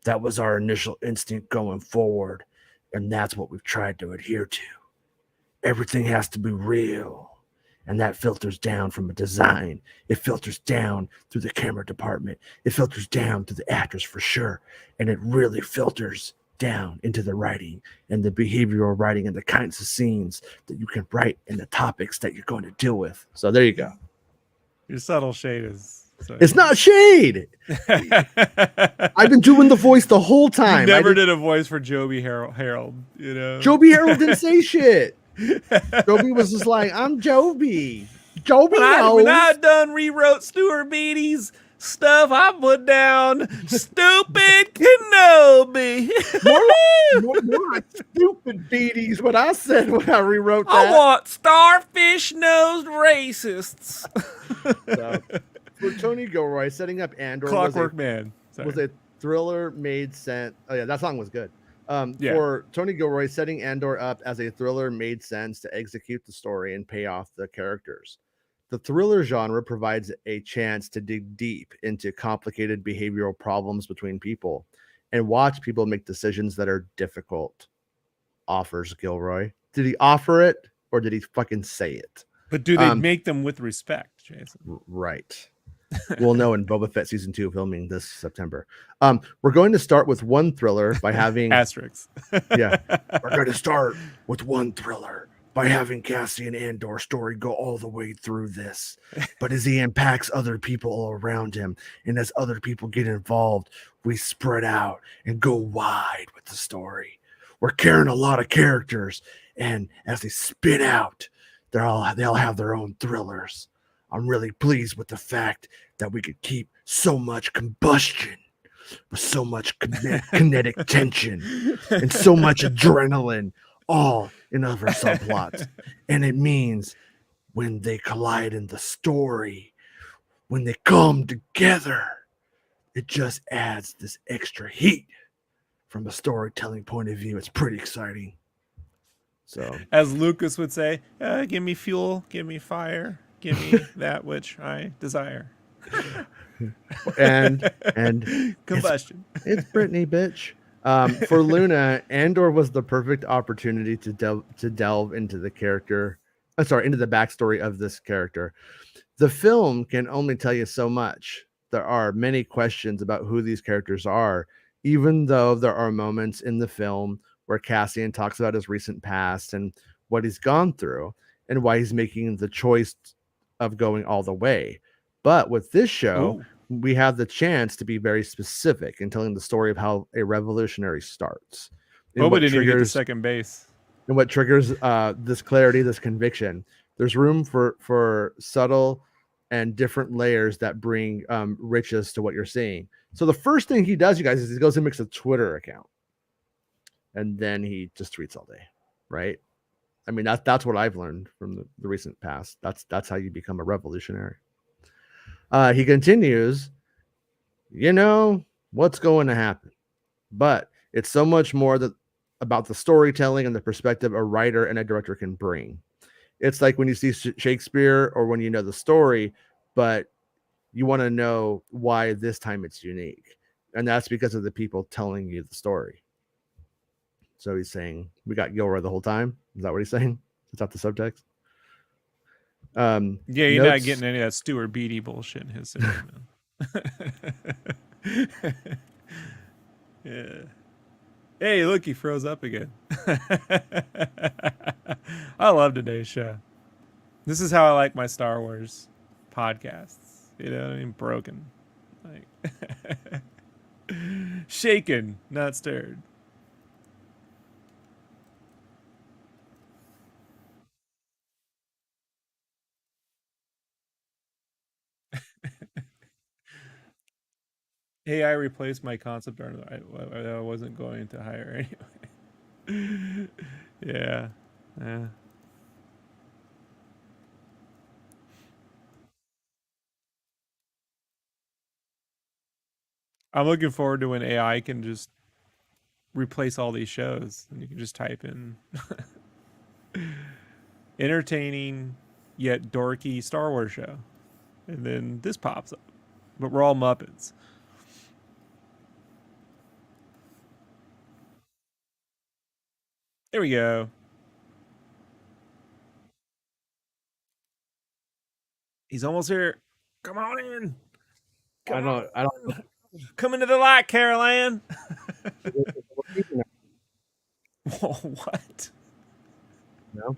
That was our initial instinct going forward, and that's what we've tried to adhere to. Everything has to be real, and that filters down from a design. It filters down through the camera department. It filters down to the actors for sure, and it really filters down into the writing and the behavioral writing and the kinds of scenes that you can write and the topics that you're going to deal with. So there you go. Your subtle shade is... It's not shade. I've been doing the voice the whole time. You never did a voice for Joby Harold, Joby Harold didn't say shit. Joby was just like, I'm Joby. Joby, When I knows. done rewrote Stuart Beatty's stuff, I put down stupid Kenobi. More like stupid beaties. What I said when I rewrote I that. want starfish nosed racists. So, for Tony Gilroy, setting up Andor Clockwork Man. Sorry. was a thriller made sense. Oh yeah, that song was good. Yeah. For Tony Gilroy, setting Andor up as a thriller made sense to execute the story and pay off the characters. The thriller genre provides a chance to dig deep into complicated behavioral problems between people and watch people make decisions that are difficult. Offers Gilroy. Did he offer it or did he fucking say it? But do they make them with respect, Jason? Right. We'll know in Boba Fett season 2 filming this September. We're going to start with one thriller by having asterisks. Yeah, we're going to start with one thriller by having Cassian Andor story go all the way through this. But as he impacts other people all around him, and as other people get involved, we spread out and go wide with the story. We're carrying a lot of characters, and as they spin out, they'll have their own thrillers. I'm really pleased with the fact that we could keep so much combustion with so much kinetic tension and so much adrenaline all in other subplots. And it means when they collide in the story, when they come together, it just adds this extra heat from a storytelling point of view. It's pretty exciting. So, as Lucas would say, give me fuel, give me fire, give me that which I desire. and combustion. It's Britney, bitch. For Luna, Andor was the perfect opportunity to delve into the character. Into the backstory of this character. The film can only tell you so much. There are many questions about who these characters are, even though there are moments in the film where Cassian talks about his recent past and what he's gone through and why he's making the choice of going all the way. But with this show, we have the chance to be very specific in telling the story of how a revolutionary starts. Boba didn't even get to second base. And what triggers this clarity, this conviction. There's room for subtle and different layers that bring richness to what you're seeing. So the first thing he does, you guys, is he goes and makes a Twitter account. And then he just tweets all day, right? I mean, that's what I've learned from the recent past. That's how you become a revolutionary. He continues, you know what's going to happen, but it's so much more about the storytelling and the perspective a writer and a director can bring. It's like when you see Shakespeare or when you know the story, but you want to know why this time it's unique. And that's because of the people telling you the story. So he's saying, we got Gilroy the whole time. Is that what he's saying? Is that the subtext? Yeah, you're not getting any of that Stuart Beatty bullshit in his cinema. Yeah. Hey, look, he froze up again. I love today's show. This is how I like my Star Wars podcasts. You know, I mean, broken. Like shaken, not stirred. Hey, I replaced my concept art. I wasn't going to hire anyway. Yeah. Yeah. I'm looking forward to when AI can just replace all these shows and you can just type in entertaining yet dorky Star Wars show. And then this pops up. But we're all Muppets. There we go. He's almost here. Come on in. I don't. Come into the light, Carol Ann. What? No.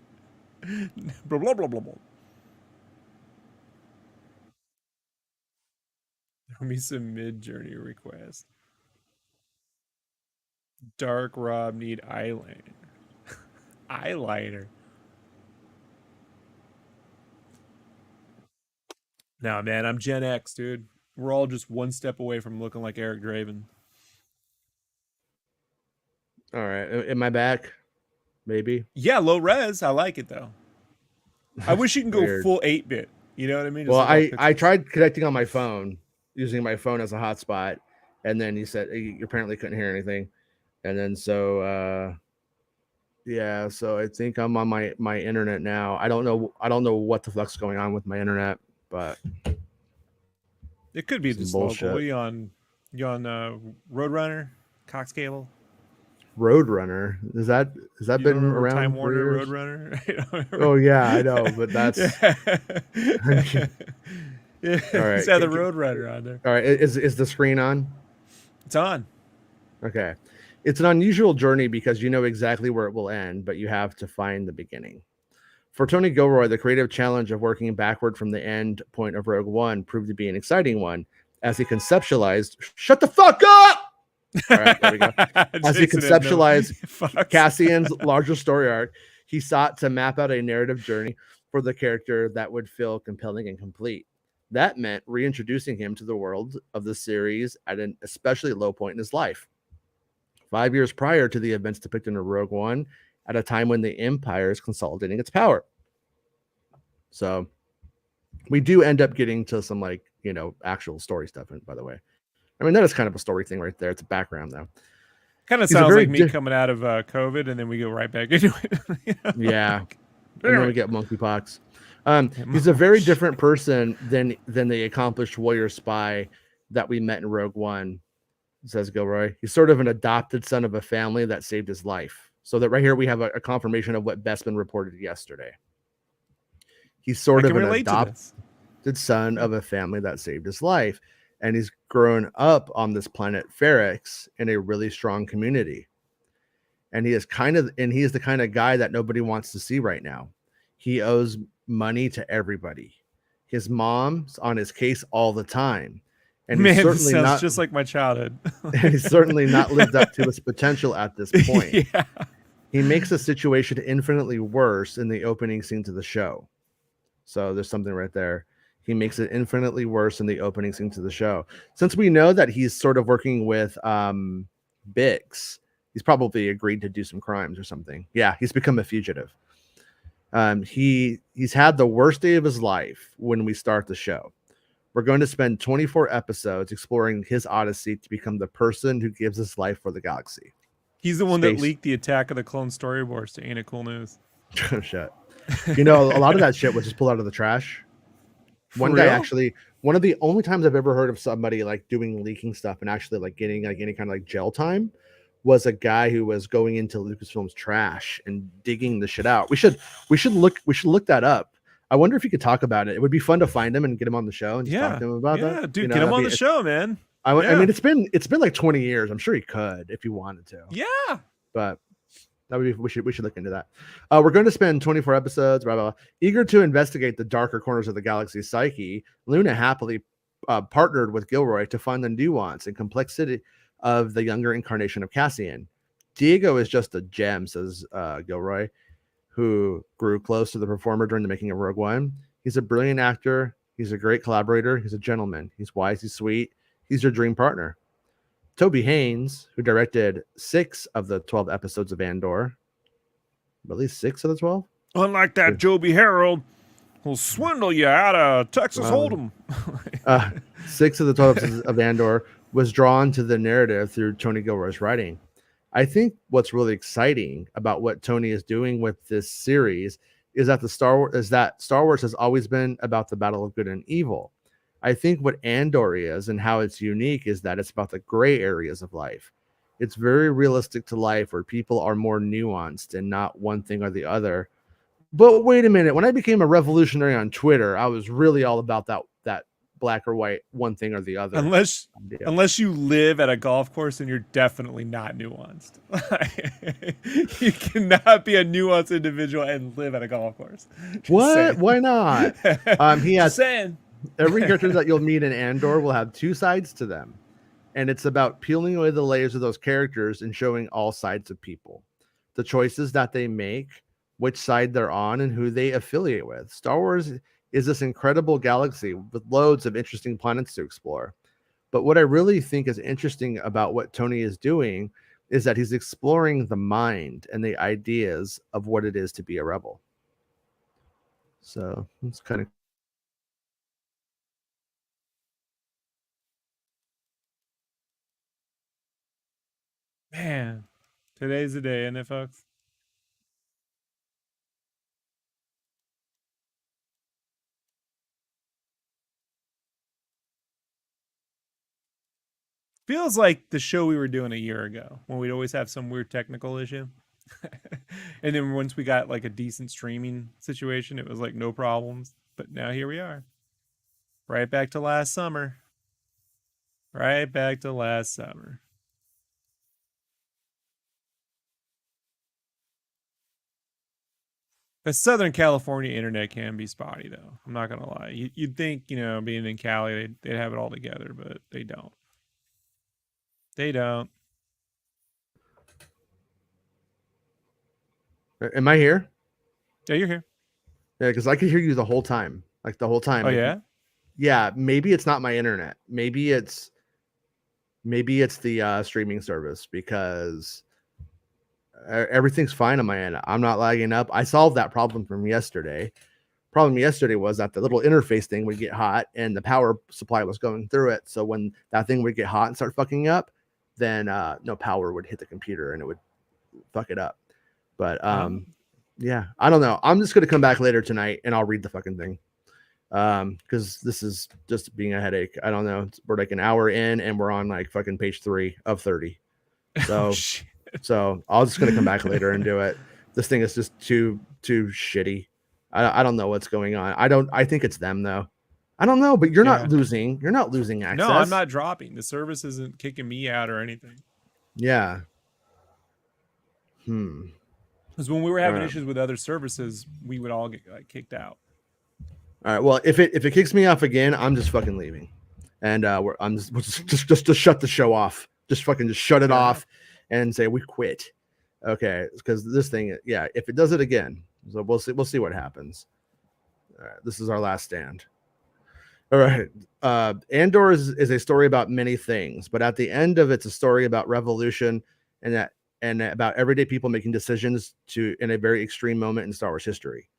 Blah, blah, blah, blah, blah. There'll be some mid-journey requests. Dark Rob need eyeliner. Eyeliner. No, man, I'm Gen X, dude. We're all just one step away from looking like Eric Draven. All right, am I back? Maybe. Yeah, low res. I like it though. I wish you can go Weird. full 8-bit. You know what I mean? Just Well, look all I pixels. tried connecting on my phone, using my phone as a hotspot, and then he said you apparently couldn't hear anything, and then so yeah, so I think I'm on my internet now. I don't know what the fuck's going on with my internet, but It could be some just local. bullshit. You on Roadrunner, Cox Cable? Roadrunner, has that You don't been remember Time around for Warner years? Roadrunner? You don't remember? Oh yeah, I know, but that's Yeah. I mean, Yeah, all it's right. had the Roadrunner on there. All right, is the screen on? It's on. Okay. It's an unusual journey because you know exactly where it will end, but you have to find the beginning. For Tony Gilroy, the creative challenge of working backward from the end point of Rogue One proved to be an exciting one as he conceptualized. Shut the fuck up! All right, there we go. As he Jason had no conceptualized fucks. Cassian's larger story arc, he sought to map out a narrative journey for the character that would feel compelling and complete. That meant reintroducing him to the world of the series at an especially low point in his life. 5 years prior to the events depicted in Rogue One, at a time when the Empire is consolidating its power. So we do end up getting to some actual story stuff, by the way. I mean, that is kind of a story thing right there. It's a background, though. Kind of He's a sounds very like me coming out of COVID, and then we go right back into it. You know? Yeah. And then we get monkeypox. Yeah, He's a very different person than the accomplished warrior spy that we met in Rogue One, says Gilroy. He's sort of an adopted son of a family that saved his life. So that right here we have a confirmation of what Bespin reported yesterday. He's sort of an adopted son of a family that saved his life. And he's grown up on this planet Ferrix in a really strong community. And he is the kind of guy that nobody wants to see right now. He owes money to everybody. His mom's on his case all the time. And Man, he's this certainly sounds not just like my childhood. he's certainly not lived up to his potential at this point. Yeah. He makes the situation infinitely worse in the opening scenes of the show. So there's something right there. He makes it infinitely worse in the opening scenes of the show. Since we know that he's sort of working with Bix, he's probably agreed to do some crimes or something. Yeah, he's become a fugitive. He's had the worst day of his life when we start the show. We're going to spend 24 episodes exploring his odyssey to become the person who gives his life for the galaxy. He's the one that leaked the Attack of the Clone storyboards to Ain't It Cool News. Shit. You know, a lot of that shit was just pulled out of the trash. One guy actually, one of the only times I've ever heard of somebody like doing leaking stuff and actually like getting like any kind of like jail time was a guy who was going into Lucasfilm's trash and digging the shit out. We should look that up. I wonder if you could talk about it. It would be fun to find him and get him on the show and just talk to him about that. Yeah, dude, get him on the show, man. I mean, it's been like 20 years. I'm sure he could if he wanted to. Yeah, but that would be we should look into that. We're going to spend 24 episodes, blah, blah, blah. Eager to investigate the darker corners of the galaxy's psyche, Luna happily partnered with Gilroy to find the nuance and complexity of the younger incarnation of Cassian. Diego is just a gem, says Gilroy, who grew close to the performer during the making of Rogue One. He's a brilliant actor. He's a great collaborator. He's a gentleman. He's wise. He's sweet. He's your dream partner. Toby Haynes, who directed 6 of the 12 episodes of Andor, at least 6 of the 12. Unlike that Joby Harold, who'll swindle you out of Texas Hold'em. 6 of the 12 episodes of Andor was drawn to the narrative through Tony Gilroy's writing. I think what's really exciting about what Tony is doing with this series is that Star Wars has always been about the battle of good and evil. I think what Andor is and how it's unique is that it's about the gray areas of life. It's very realistic to life where people are more nuanced and not one thing or the other. But wait a minute, when I became a revolutionary on Twitter, I was really all about that black or white, one thing or the other. Unless you live at a golf course, and you're definitely not nuanced. You cannot be a nuanced individual and live at a golf course. What? Saying. Why not? He has saying. Every character that you'll meet in Andor will have 2 sides to them. And it's about peeling away the layers of those characters and showing all sides of people. The choices that they make, which side they're on, and who they affiliate with. Star Wars is this incredible galaxy with loads of interesting planets to explore. But what I really think is interesting about what Tony is doing is that he's exploring the mind and the ideas of what it is to be a rebel. So it's kind of Man, today's the day, isn't it, folks? Feels like the show we were doing a year ago when we'd always have some weird technical issue. And then once we got like a decent streaming situation, it was like no problems. But now here we are. Right back to last summer. Right back to last summer. The Southern California internet can be spotty, though. I'm not gonna lie. You'd think, being in Cali, they'd have it all together, but they don't. They don't. Am I here? Yeah, you're here. Yeah, because I could hear you the whole time. Like the whole time. Oh Like, yeah. yeah, maybe it's not my internet. Maybe it's the streaming service because everything's fine on my end. I'm not lagging up. I solved that problem from yesterday. Problem yesterday was that the little interface thing would get hot and the power supply was going through it. So when that thing would get hot and start fucking up, then no power would hit the computer and it would fuck it up. But yeah, I don't know. I'm just gonna come back later tonight and I'll read the fucking thing. Because this is just being a headache. I don't know. We're like an hour in and we're on like fucking page 3 of 30. So Oh, shit. so I was just gonna come back later and do it. This thing is just too shitty. I don't know what's going on. I think it's them though. I don't know, but you're Yeah. not losing. You're not losing access. No, I'm not dropping. The service isn't kicking me out or anything. Yeah. Because when we were having Alright. issues with other services, we would all get like kicked out. All right. Well, if it kicks me off again, I'm just fucking leaving, and I'm just to shut the show off. Just fucking just shut it Fair off, and say we quit. Okay, because this thing, yeah, if it does it again, so we'll see. We'll see what happens. All right, this is our last stand. All right. Andor is a story about many things, but at the end of it's a story about revolution and about everyday people making decisions in a very extreme moment in Star Wars history.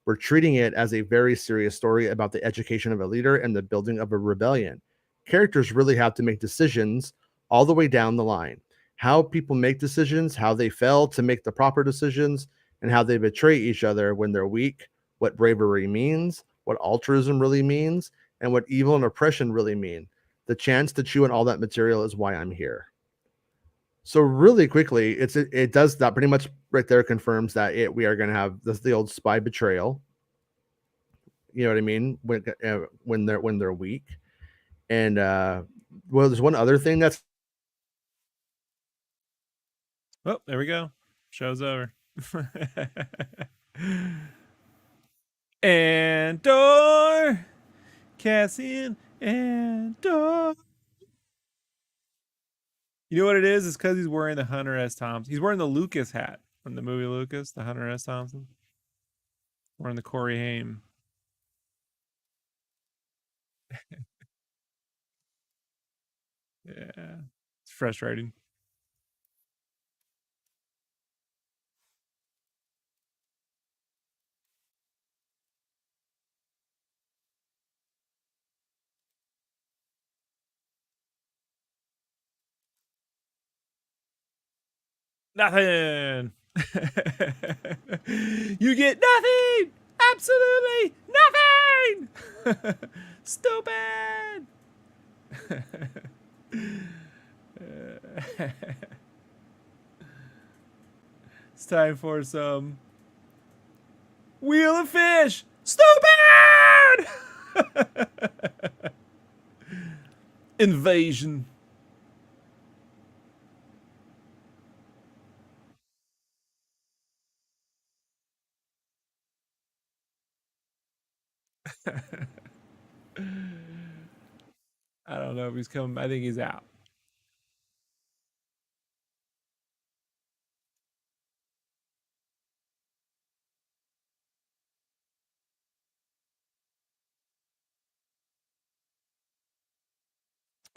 We're treating it as a very serious story about the education of a leader and the building of a rebellion. Characters really have to make decisions all the way down the line. How people make decisions, how they fail to make the proper decisions, and how they betray each other when they're weak, what bravery means, what altruism really means, and what evil and oppression really mean. The chance to chew on all that material is why I'm here. So really quickly, it does that pretty much right there confirms that we are going to have the old spy betrayal. You know what I mean? When they're weak, and well, there's one other thing that's Oh, there we go. Show's over. Andor, Cassian Andor. You know what it is? It's because he's wearing the Hunter S. Thompson. He's wearing the Lucas hat from the movie Lucas, the Hunter S. Thompson. Wearing the Corey Haim. Yeah, it's frustrating. Nothing. You get nothing. Absolutely nothing. Stupid. It's time for some Wheel of Fish. Stupid. Invasion. I don't know if he's coming. I think he's out.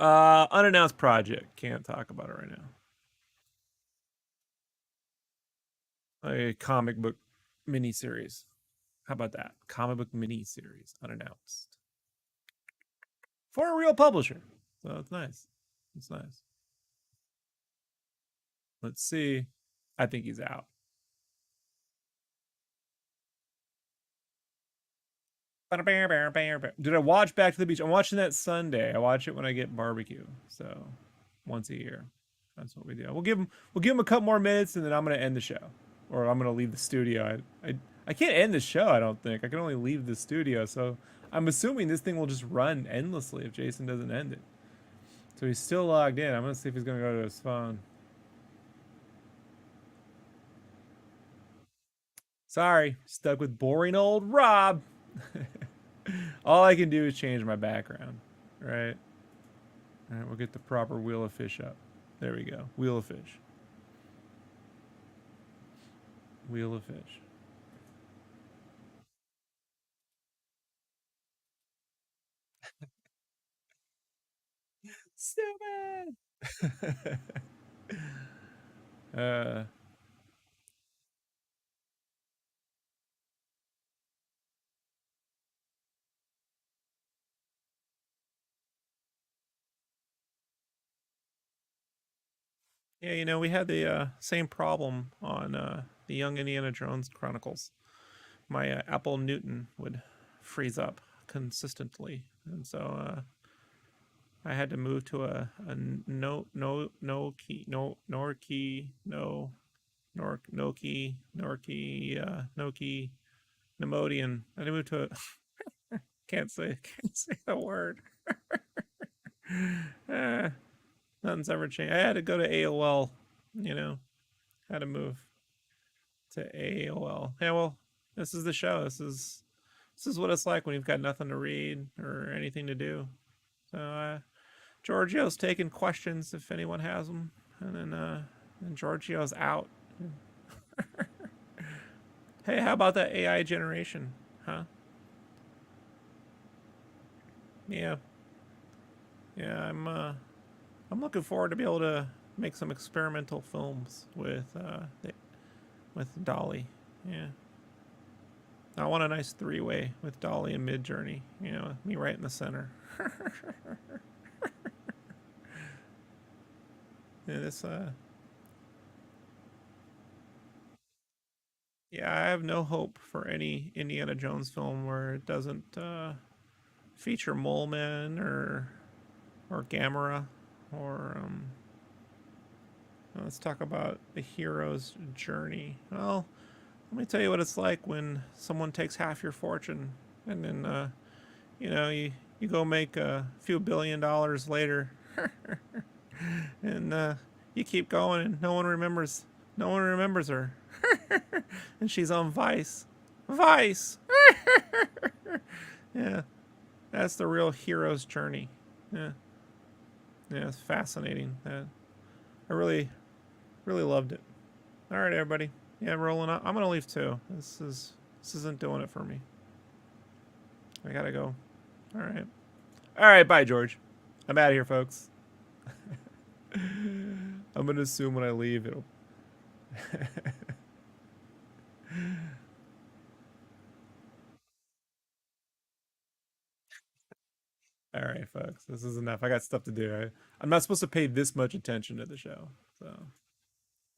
Unannounced project. Can't talk about it right now. A comic book miniseries. How about that? Comic book miniseries, unannounced. For a real publisher. So it's nice. It's nice. Let's see. I think he's out. Did I watch Back to the Beach? I'm watching that Sunday. I watch it when I get barbecue. So once a year. That's what we do. We'll give him a couple more minutes and then I'm gonna end the show. Or I'm gonna leave the studio. I can't end the show, I don't think. I can only leave the studio, so I'm assuming this thing will just run endlessly if Jason doesn't end it. So he's still logged in. I'm gonna see if he's gonna go to his phone. Sorry, stuck with boring old Rob. All I can do is change my background, right? All right, we'll get the proper wheel of fish up. There we go. Wheel of fish. Wheel of fish. Stupid. uh, yeah, we had the same problem on the Young Indiana Jones Chronicles. My Apple Newton would freeze up consistently, and so I had to move to a no key no nor key no nor no key nor key no key Nemodian. I had to move to a can't say the word. uh, Nothing's ever changed. I had to go to AOL. Had to move to AOL. Yeah, well, this is the show. This is what it's like when you've got nothing to read or anything to do. So Giorgio's taking questions if anyone has them, and then Giorgio's out. Hey, how about that AI generation, huh? Yeah, yeah. I'm looking forward to be able to make some experimental films with Dolly. Yeah. I want a nice three-way with Dolly and Midjourney. Me right in the center. Yeah, yeah, I have no hope for any Indiana Jones film where it doesn't feature Mole Men or Gamera or let's talk about the hero's journey. Well, let me tell you what it's like when someone takes half your fortune and then you go make a few $1 billion later and you keep going and no one remembers her. And she's on Vice. Yeah, that's the real hero's journey. Yeah, it's fascinating. I really loved it. All right, everybody. Yeah, rolling up. I'm gonna leave too. This isn't doing it for me. I gotta go. All right. Bye, George. I'm out of here, folks. I'm gonna assume when I leave it'll. All right, folks. This is enough. I got stuff to do. I'm not supposed to pay this much attention to the show. So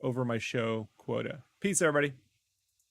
over my show quota. Peace, everybody.